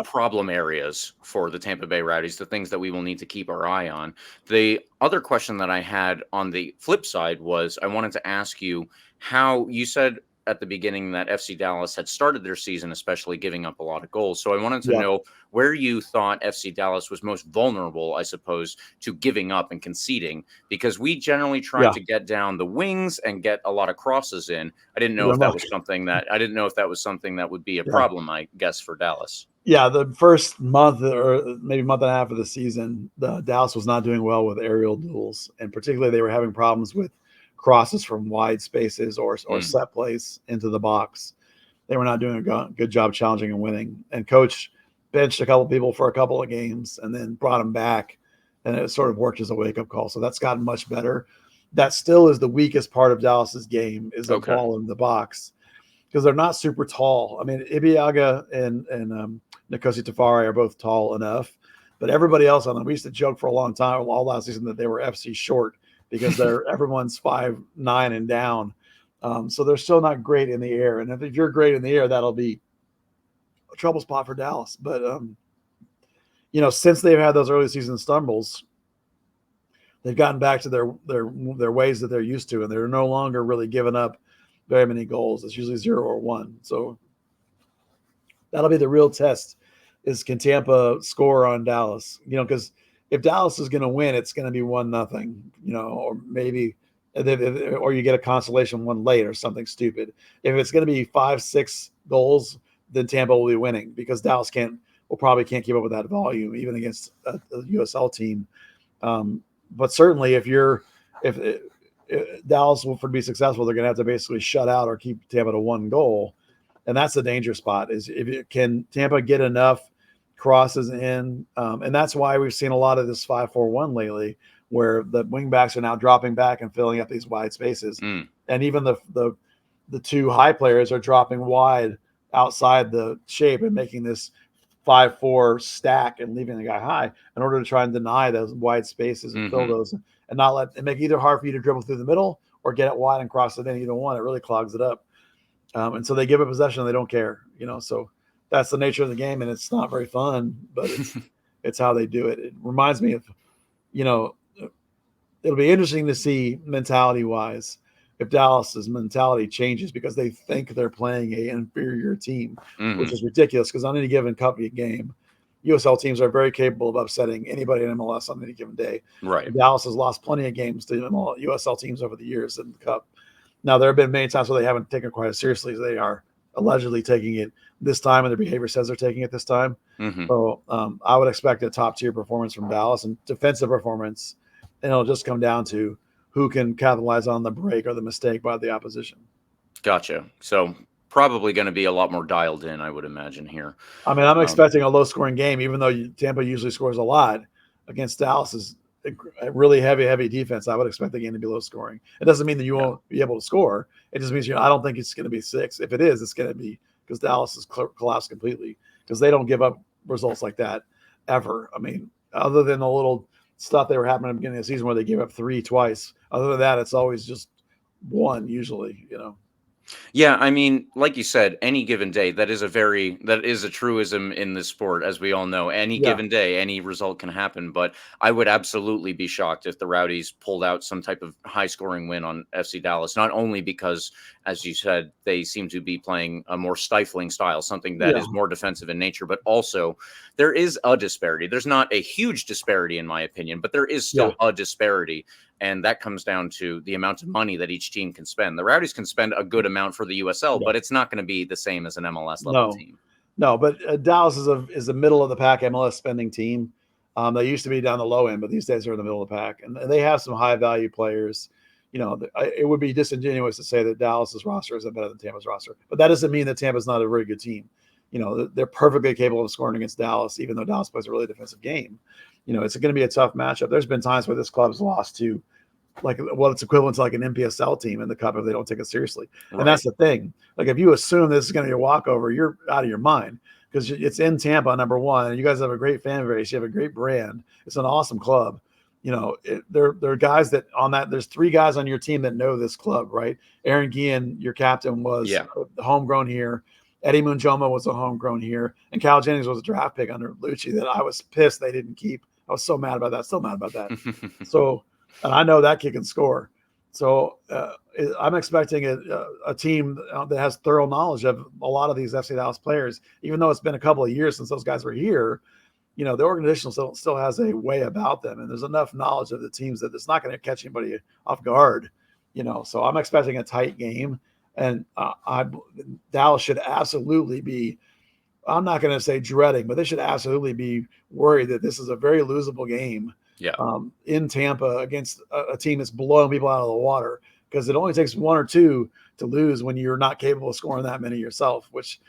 problem areas for the Tampa Bay Rowdies, the things that we will need to keep our eye on. The other question that I had on the flip side was I wanted to ask you how you said at the beginning that FC Dallas had started their season, especially giving up a lot of goals. So I wanted to know where you thought FC Dallas was most vulnerable, I suppose, to giving up and conceding, because we generally try to get down the wings and get a lot of crosses in. I didn't know if that was something that would be a problem, I guess, for Dallas. Yeah, the first month or maybe month and a half of the season, the Dallas was not doing well with aerial duels, and particularly they were having problems with crosses from wide spaces or set plays into the box. They were not doing a good job challenging and winning. And coach benched a couple people for a couple of games and then brought them back, and it sort of worked as a wake-up call. So that's gotten much better. That still is the weakest part of Dallas's game is the ball in the box because they're not super tall. I mean, Ibiaga and Nkosi Tafari are both tall enough, but everybody else on them, we used to joke for a long time all last season that they were FC short because everyone's 5'9" and down. So they're still not great in the air. And if you're great in the air, that'll be a trouble spot for Dallas. But, since they've had those early season stumbles, they've gotten back to their ways that they're used to, and they're no longer really giving up very many goals. It's usually 0 or 1. So that'll be the real test is can Tampa score on Dallas, because if Dallas is going to win, it's going to be 1-0, or maybe, or you get a consolation 1 late or something stupid. If it's going to be 5-6 goals, then Tampa will be winning because Dallas probably can't keep up with that volume even against a USL team. But certainly if Dallas will be successful, they're going to have to basically shut out or keep Tampa to 1 goal. And that's the danger spot is can Tampa get enough crosses in. And that's why we've seen a lot of this 5-4-1 lately, where the wing backs are now dropping back and filling up these wide spaces. Mm. And even the two high players are dropping wide outside the shape and making this 5-4 stack and leaving the guy high in order to try and deny those wide spaces and fill those and not let it make it either hard for you to dribble through the middle or get it wide and cross it in. Either one, it really clogs it up. And so they give a possession, they don't care, so that's the nature of the game, and it's not very fun, but it's how they do it. It reminds me of, it'll be interesting to see mentality wise if Dallas's mentality changes because they think they're playing an inferior team, which is ridiculous because on any given cup game, USL teams are very capable of upsetting anybody in MLS on any given day. Right. And Dallas has lost plenty of games to USL teams over the years in the cup. Now, there have been many times where they haven't taken it quite as seriously as they are allegedly taking it this time, and their behavior says they're taking it this time. So I would expect a top-tier performance from Dallas and defensive performance, and it'll just come down to who can capitalize on the break or the mistake by the opposition. Gotcha. So probably going to be a lot more dialed in, I would imagine, here. I mean, I'm expecting a low-scoring game, even though Tampa usually scores a lot against Dallas's a really heavy defense. I would expect the game to be low scoring. It doesn't mean that you won't be able to score. It just means I don't think it's going to be 6. If it is, it's going to be because Dallas has collapsed completely because they don't give up results like that ever. I mean, other than the little stuff they were happening at the beginning of the season where they gave up 3 twice. Other than that, it's always just 1 usually, Yeah, I mean, like you said, any given day, that is a truism in this sport, as we all know. Any given day, any result can happen. But I would absolutely be shocked if the Rowdies pulled out some type of high-scoring win on FC Dallas, not only because, as you said, they seem to be playing a more stifling style, something that is more defensive in nature, but also there is a disparity. There's not a huge disparity, in my opinion, but there is still a disparity. And that comes down to the amount of money that each team can spend. The Rowdies can spend a good amount for the USL, but it's not going to be the same as an MLS level team. No, but Dallas is a middle of the pack MLS spending team. They used to be down the low end, but these days they're in the middle of the pack, and they have some high value players. It would be disingenuous to say that Dallas's roster isn't better than Tampa's roster, but that doesn't mean that Tampa's not a very good team. They're perfectly capable of scoring against Dallas, even though Dallas plays a really defensive game. It's going to be a tough matchup. There's been times where this club's lost to it's equivalent to like an NPSL team in the cup if they don't take it seriously. Right. And that's the thing. Like if you assume this is going to be a walkover, you're out of your mind because it's in Tampa, number one, and you guys have a great fan base. You have a great brand. It's an awesome club. There are guys that on that. There's 3 guys on your team that know this club, right? Aaron Guillen, your captain, was homegrown here. Eddie Munjoma was a homegrown here, and Cal Jennings was a draft pick under Lucci that I was pissed they didn't keep. I was so mad about that. Still mad about that. So. And I know that kid can score. So I'm expecting a team that has thorough knowledge of a lot of these FC Dallas players, even though it's been a couple of years since those guys were here. The organization still has a way about them, and there's enough knowledge of the teams that it's not going to catch anybody off guard. So I'm expecting a tight game, and Dallas should absolutely be. I'm not going to say dreading, but they should absolutely be worried that this is a very losable game. In Tampa against a team that's blowing people out of the water because it only takes 1 or 2 to lose when you're not capable of scoring that many yourself, which,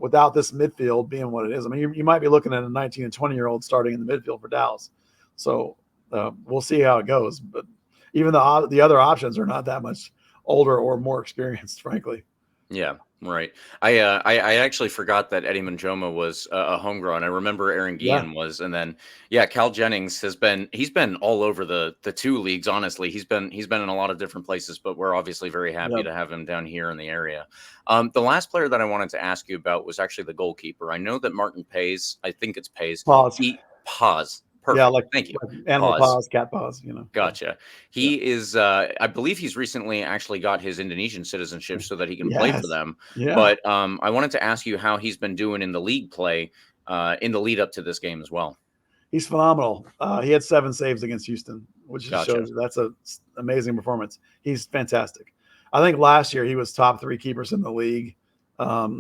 without this midfield being what it is, I mean, you might be looking at a 19 and 20-year-old starting in the midfield for Dallas. So we'll see how it goes. But even the other options are not that much older or more experienced, frankly. Yeah. Right. I actually forgot that Eddie Munjoma was a homegrown. I remember Aaron Guillen was, and then Cal Jennings he's been all over the 2 leagues. Honestly, he's been in a lot of different places, but we're obviously very happy to have him down here in the area. The last player that I wanted to ask you about was actually the goalkeeper. I know that Martin Pays. I think it's Pays. Pause. Perfect. Thank you. Like animal paws, cat paws, Gotcha. He is, I believe he's recently actually got his Indonesian citizenship so that he can play for them. Yeah. But I wanted to ask you how he's been doing in the league play in the lead up to this game as well. He's phenomenal. He had 7 saves against Houston, which just shows you that's an amazing performance. He's fantastic. I think last year he was top 3 keepers in the league.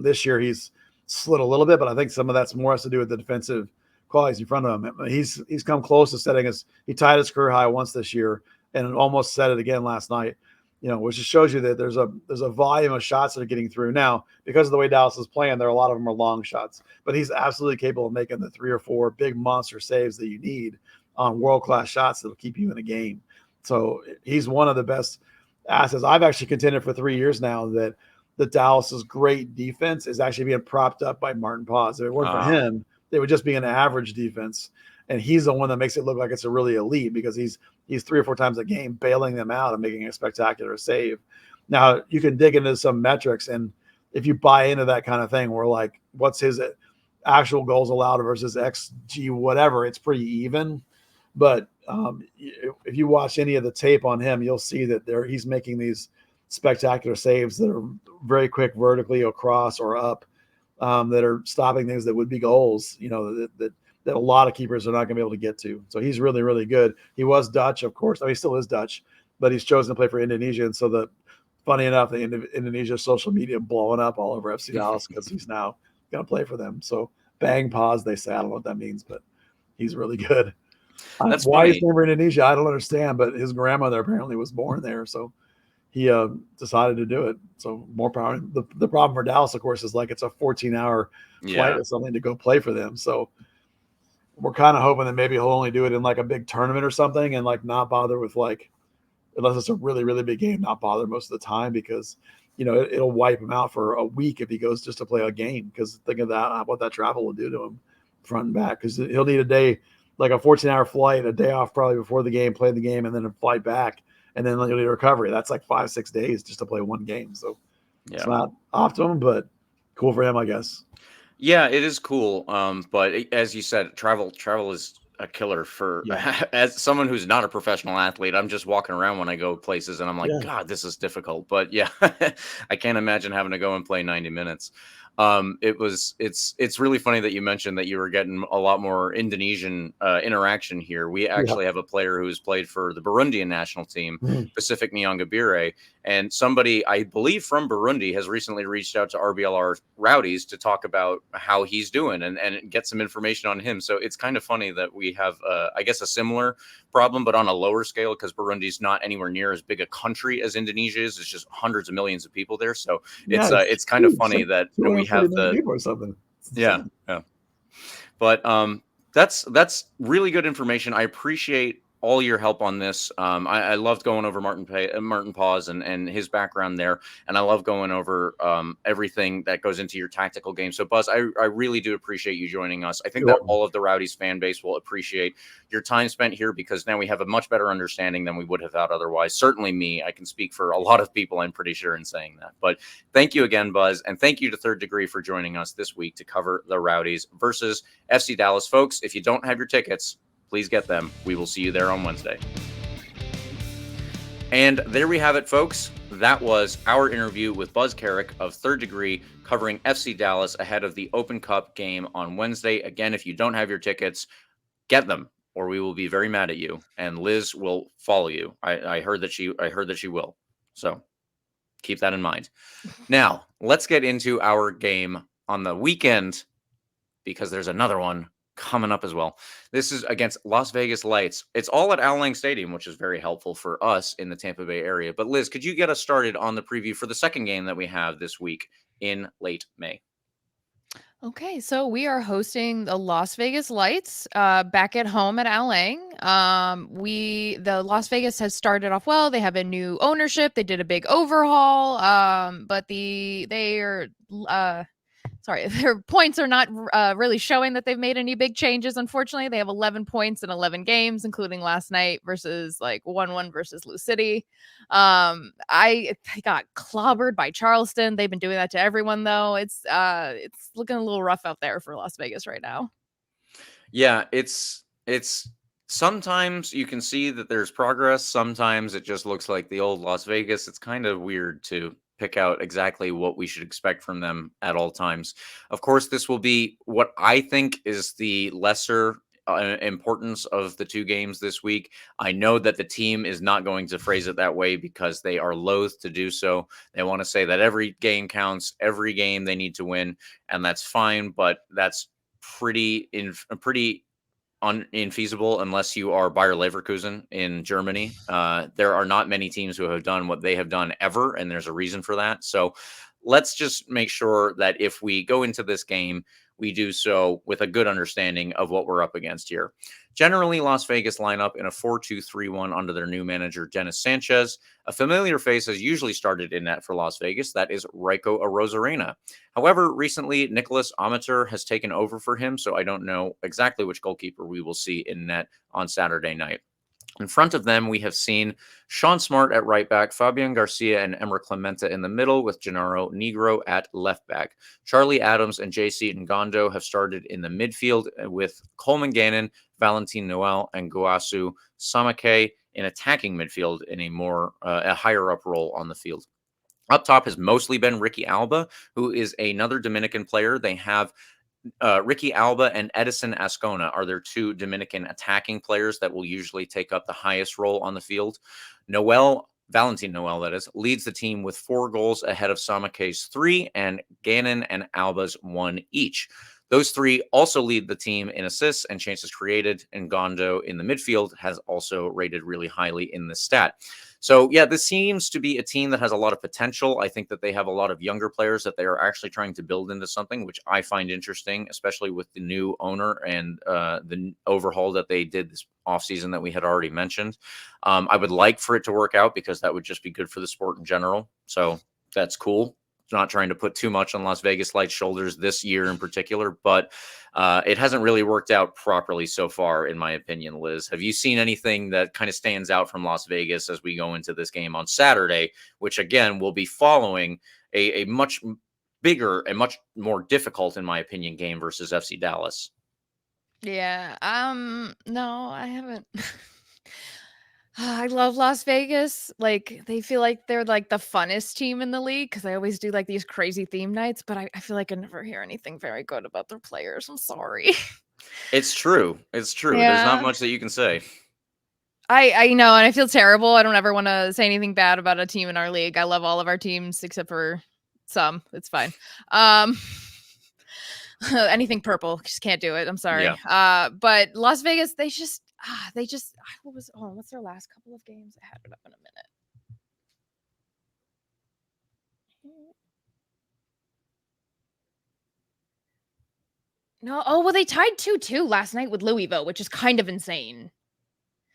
This year he's slid a little bit, but I think some of that's more has to do with the defensive qualities in front of him. He's come close to setting he tied his career high once this year and almost set it again last night, which just shows you that there's a volume of shots that are getting through. Now, because of the way Dallas is playing, a lot of them are long shots, but he's absolutely capable of making the 3 or 4 big monster saves that you need on world-class shots that'll keep you in a game. So he's one of the best assets. I've actually contended for 3 years now that the Dallas's great defense is actually being propped up by Martin Paz. If it weren't for him, they would just be an average defense. And he's the one that makes it look like it's a really elite because he's 3 or 4 times a game bailing them out and making a spectacular save. Now, you can dig into some metrics, and if you buy into that kind of thing, where like, what's his actual goals allowed versus XG, whatever, it's pretty even. But if you watch any of the tape on him, you'll see that he's making these spectacular saves that are very quick vertically across or up, that are stopping things that would be goals, that a lot of keepers are not going to be able to get to. So he's really, really good. He was Dutch, of course. He still is Dutch, but he's chosen to play for Indonesia. And so funny enough, the Indonesia social media blowing up all over FC Dallas because he's now going to play for them. So bang pause, they say. I don't know what that means, but he's really good. That's why funny. he's named for Indonesia, I don't understand, but his grandmother apparently was born there. So he decided to do it. So more power. The problem for Dallas, of course, is like it's a 14-hour flight or something to go play for them. So we're kind of hoping that maybe he'll only do it in like a big tournament or something and like not bother with like, unless it's a really, really big game, not bother most of the time because, it'll wipe him out for a week if he goes just to play a game. Because think of that, what that travel will do to him front and back. Because he'll need a day, like a 14-hour flight, a day off probably before the game, play the game, and then a flight back. And then you'll need recovery. That's like 5-6 days just to play one game. So it's not optimum, but cool for him, I guess. Yeah, it is cool. But as you said, travel is a killer for as someone who's not a professional athlete. I'm just walking around when I go places and I'm like, God, this is difficult. But yeah, I can't imagine having to go and play 90 minutes. It's really funny that you mentioned that you were getting a lot more Indonesian interaction here. We actually have a player who's played for the Burundian national team, Pacific Nyangabire, and somebody I believe from Burundi has recently reached out to RBLR Rowdies to talk about how he's doing and get some information on him. So it's kind of funny that we have, I guess, a similar problem, but on a lower scale because Burundi's not anywhere near as big a country as Indonesia is. It's just hundreds of millions of people there. So it's kind of funny that we have the people or something. Yeah. But that's really good information. I appreciate all your help on this. I loved going over Martin Paz and his background there, and I love going over everything that goes into your tactical game. So Buzz, I really do appreciate you joining us. I think that all of the Rowdies fan base will appreciate your time spent here because now we have a much better understanding than we would have had otherwise. Certainly me, I can speak for a lot of people, I'm pretty sure, in saying that. But thank you again, Buzz, and thank you to Third Degree for joining us this week to cover the Rowdies versus FC Dallas. Folks, if you don't have your tickets, please get them. We will see you there on Wednesday. And there we have it, folks. That was our interview with Buzz Carrick of Third Degree covering FC Dallas ahead of the Open Cup game on Wednesday. Again, if you don't have your tickets, get them or we will be very mad at you. And Liz will follow you. I heard that she will. So keep that in mind. Now, let's get into our game on the weekend because there's another one coming up as well. This is against Las Vegas Lights. It's all at Al Lang Stadium, which is very helpful for us in the Tampa Bay area. But Liz, could you get us started on the preview for the second game that we have this week in late May? Okay, so we are hosting the Las Vegas Lights back at home at Al Lang. The Las Vegas has started off well. They have a new ownership. They did a big overhaul, but their points are not really showing that they've made any big changes. Unfortunately, they have 11 points in 11 games, including last night versus 1-1 versus Lou City. I got clobbered by Charleston. They've been doing that to everyone, though. It's looking a little rough out there for Las Vegas right now. Yeah, it's sometimes you can see that there's progress. Sometimes it just looks like the old Las Vegas. It's kind of weird to pick out exactly what we should expect from them at all times. Of course, this will be what I think is the lesser importance of the two games this week. I know that the team is not going to phrase it that way because they are loath to do so. They want to say that every game counts, every game they need to win, and that's fine, but that's pretty infeasible unless you are Bayer Leverkusen in Germany. There are not many teams who have done what they have done ever, and there's a reason for that. So let's just make sure that if we go into this game, we do so with a good understanding of what we're up against here. Generally, Las Vegas line up in a 4-2-3-1 under their new manager, Dennis Sanchez. A familiar face has usually started in net for Las Vegas. That is Raiko Arozarena. However, recently, Nicholas Amateur has taken over for him, so I don't know exactly which goalkeeper we will see in net on Saturday night. In front of them, we have seen Sean Smart at right back, Fabian Garcia and Emre Clemente in the middle, with Gennaro Negro at left back. Charlie Adams and J.C. Ngondo have started in the midfield, with Coleman Gannon, Valentin Noel, and Guasu Samake in attacking midfield in a higher up role on the field. Up top has mostly been Ricky Alba, who is another Dominican player. They have Ricky Alba and Edison Ascona are their two Dominican attacking players that will usually take up the highest role on the field. Valentin Noel, that is, leads the team with 4 goals ahead of Samake's 3 and Gannon and Alba's 1 each. Those 3 also lead the team in assists and chances created, and Gondo in the midfield has also rated really highly in this stat. So, yeah, this seems to be a team that has a lot of potential. I think that they have a lot of younger players that they are actually trying to build into something, which I find interesting, especially with the new owner and the overhaul that they did this offseason that we had already mentioned. I would like for it to work out because that would just be good for the sport in general. So that's cool. Not trying to put too much on Las Vegas Light's shoulders this year in particular, but it hasn't really worked out properly so far, in my opinion. Liz, have you seen anything that kind of stands out from Las Vegas as we go into this game on Saturday, which again will be following a much bigger and much more difficult, in my opinion, game versus FC Dallas? Yeah. No, I haven't. I love Las Vegas. Like, they feel like they're like the funnest team in the league because I always do like these crazy theme nights, but I feel like I never hear anything very good about their players. I'm sorry. It's true. It's true. There's not Yeah. much that you can say. I know, and I feel terrible. I don't ever want to say anything bad about a team in our league. I love all of our teams except for some. It's fine. Anything purple, just can't do it. I'm sorry. Yeah. But Las Vegas, what's their last couple of games? I had it up in a minute. No, well, they tied 2-2 last night with Louisville, which is kind of insane.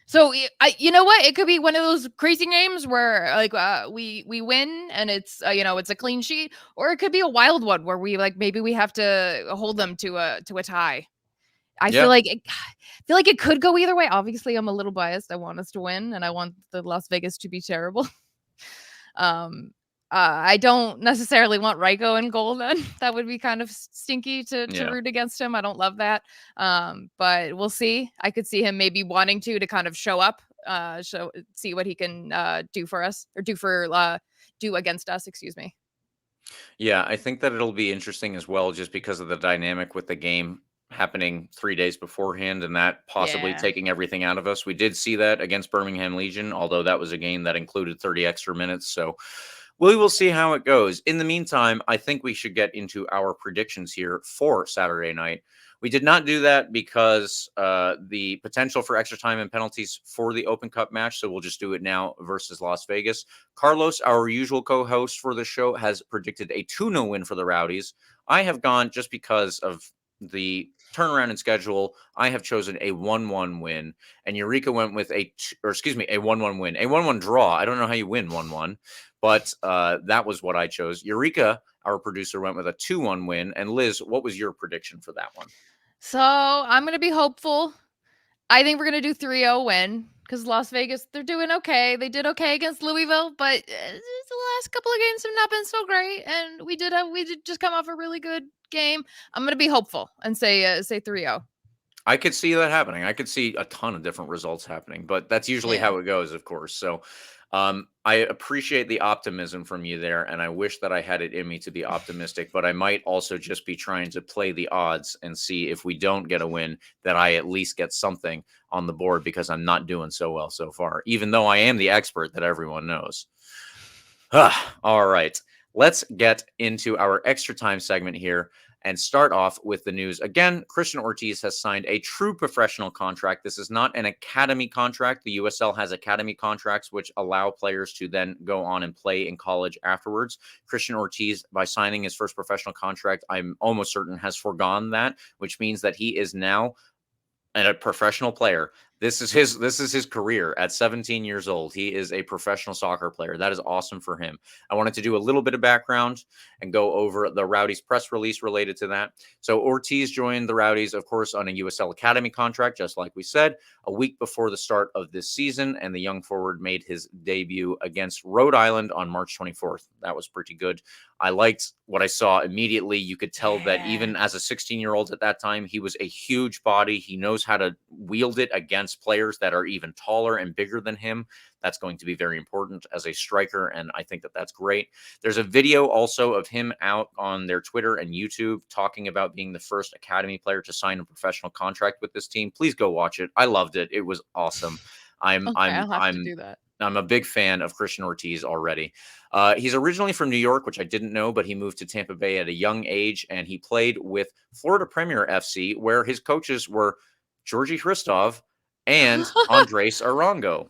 So you know what? It could be one of those crazy games where like we win and it's it's a clean sheet, or it could be a wild one where maybe we have to hold them to a tie. I feel like it could go either way. Obviously, I'm a little biased. I want us to win, and I want the Las Vegas to be terrible. I don't necessarily want Raiko in goal then. That would be kind of stinky to root against him. I don't love that. But we'll see. I could see him maybe wanting to kind of show up, see what he can do for us or do against us, excuse me. Yeah, I think that it'll be interesting as well, just because of the dynamic with the game happening 3 days beforehand and that possibly taking everything out of us. We did see that against Birmingham Legion, although that was a game that included 30 extra minutes. So we will see how it goes. In the meantime, I think we should get into our predictions here for Saturday night. We did not do that because the potential for extra time and penalties for the Open Cup match. So we'll just do it now versus Las Vegas. Carlos, our usual co-host for the show, has predicted a 2-0 win for the Rowdies. I have gone, just because of the turnaround in schedule, I have chosen a 1-1 win, and Eureka went with a 1-1 win, a 1-1 draw. I don't know how you win 1-1, but that was what I chose. Eureka, our producer, went with a 2-1 win. And Liz, what was your prediction for that one? So I'm going to be hopeful. I think we're going to do 3-0 win because Las Vegas, they're doing okay. They did okay against Louisville, but the last couple of games have not been so great. And we did just come off a really good game. I'm going to be hopeful and say 3-0. I could see that happening. I could see a ton of different results happening, but that's usually how it goes, of course. So I appreciate the optimism from you there, and I wish that I had it in me to be optimistic, but I might also just be trying to play the odds and see if we don't get a win, that I at least get something on the board, because I'm not doing so well so far, even though I am the expert that everyone knows. All right, let's get into our extra time segment here. and start off with the news. Again, Christian Ortiz has signed a true professional contract. This is not an academy contract. The USL has academy contracts, which allow players to then go on and play in college afterwards. Christian Ortiz, by signing his first professional contract, I'm almost certain has foregone that, which means that he is now a professional player. This is his career at 17 years old. He is a professional soccer player. That is awesome for him. I wanted to do a little bit of background and go over the Rowdies press release related to that. So Ortiz joined the Rowdies, of course, on a USL Academy contract, just like we said, a week before the start of this season. And the young forward made his debut against Rhode Island on March 24th. That was pretty good. I liked what I saw immediately. You could tell that even as a 16-year-old at that time, he was a huge body. He knows how to wield it against players that are even taller and bigger than him. That's going to be very important as a striker, and I think that that's great. There's a video also of him out on their Twitter and YouTube talking about being the first academy player to sign a professional contract with this team. Please go watch it. I loved it. It was awesome. I'll have to do that. I'm a big fan of Christian Ortiz already. He's originally from New York, which I didn't know, but he moved to Tampa Bay at a young age, and he played with Florida Premier FC, where his coaches were Georgie Christov and Andres Arango.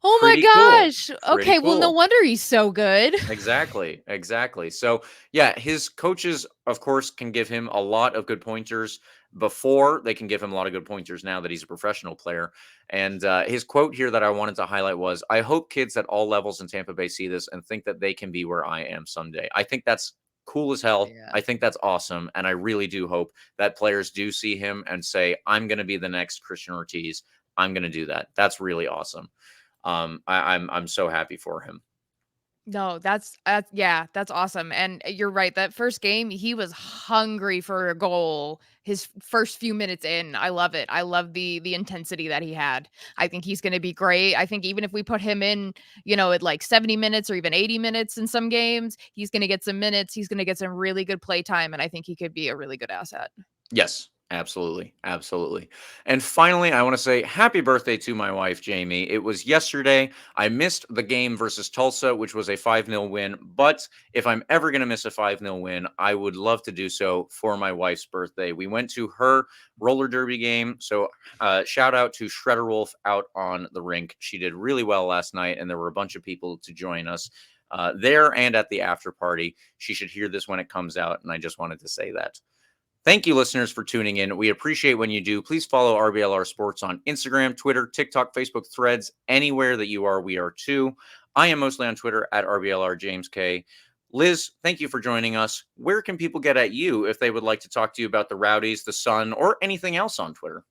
Oh Pretty my cool. gosh. Pretty Okay, well, no cool. wonder he's so good. Exactly. So, yeah, his coaches, of course, can give him a lot of good pointers before. They can give him a lot of good pointers now that he's a professional player. And his quote here that I wanted to highlight was, "I hope kids at all levels in Tampa Bay see this and think that they can be where I am someday." I think that's cool as hell. Yeah. I think that's awesome. And I really do hope that players do see him and say, I'm going to be the next Christian Ortiz. I'm going to do that. That's really awesome. I'm so happy for him. No, that's awesome. And you're right. That first game, he was hungry for a goal. His first few minutes in, I love it. I love the intensity that he had. I think he's going to be great. I think even if we put him in, at like 70 minutes or even 80 minutes in some games, he's going to get some minutes. He's going to get some really good play time, and I think he could be a really good asset. Yes. Absolutely. And finally, I want to say happy birthday to my wife, Jamie. It was yesterday. I missed the game versus Tulsa, which was a 5-0 win. But if I'm ever going to miss a 5-0 win, I would love to do so for my wife's birthday. We went to her roller derby game. So shout out to Shredder Wolf out on the rink. She did really well last night, and there were a bunch of people to join us there and at the after party. She should hear this when it comes out, and I just wanted to say that. Thank you, listeners, for tuning in. We appreciate when you do. Please follow RBLR Sports on Instagram, Twitter, TikTok, Facebook, Threads, anywhere that you are, we are too. I am mostly on Twitter at RBLR James K. Liz, thank you for joining us. Where can people get at you if they would like to talk to you about the Rowdies, the Sun, or anything else on Twitter?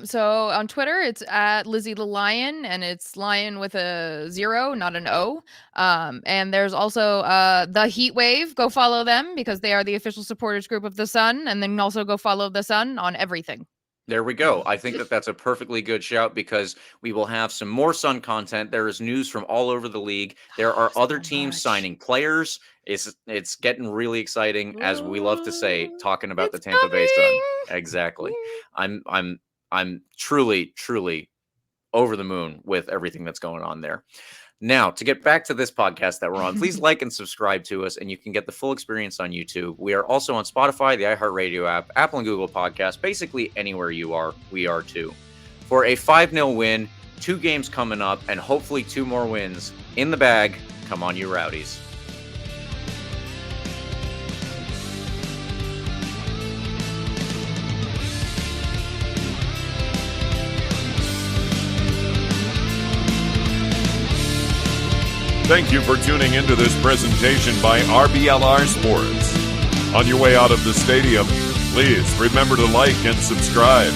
So on Twitter, it's at Lizzie the Lion, and it's Lion with a 0, not an O. And there's also the Heat Wave. Go follow them because they are the official supporters group of the Sun, and then also go follow the Sun on everything. There we go. I think that that's a perfectly good shout because we will have some more Sun content. There is news from all over the league. There are other teams signing players. It's getting really exciting, as we love to say, talking about the Tampa Bay Sun. Exactly. I'm truly, truly over the moon with everything that's going on there. Now, to get back to this podcast that we're on, please like and subscribe to us, and you can get the full experience on YouTube. We are also on Spotify, the iHeartRadio app, Apple and Google Podcasts, basically anywhere you are, we are too. For a 5-0 win, 2 games coming up, and hopefully 2 more wins in the bag. Come on, you Rowdies. Thank you for tuning into this presentation by RBLR Sports. On your way out of the stadium, please remember to like and subscribe.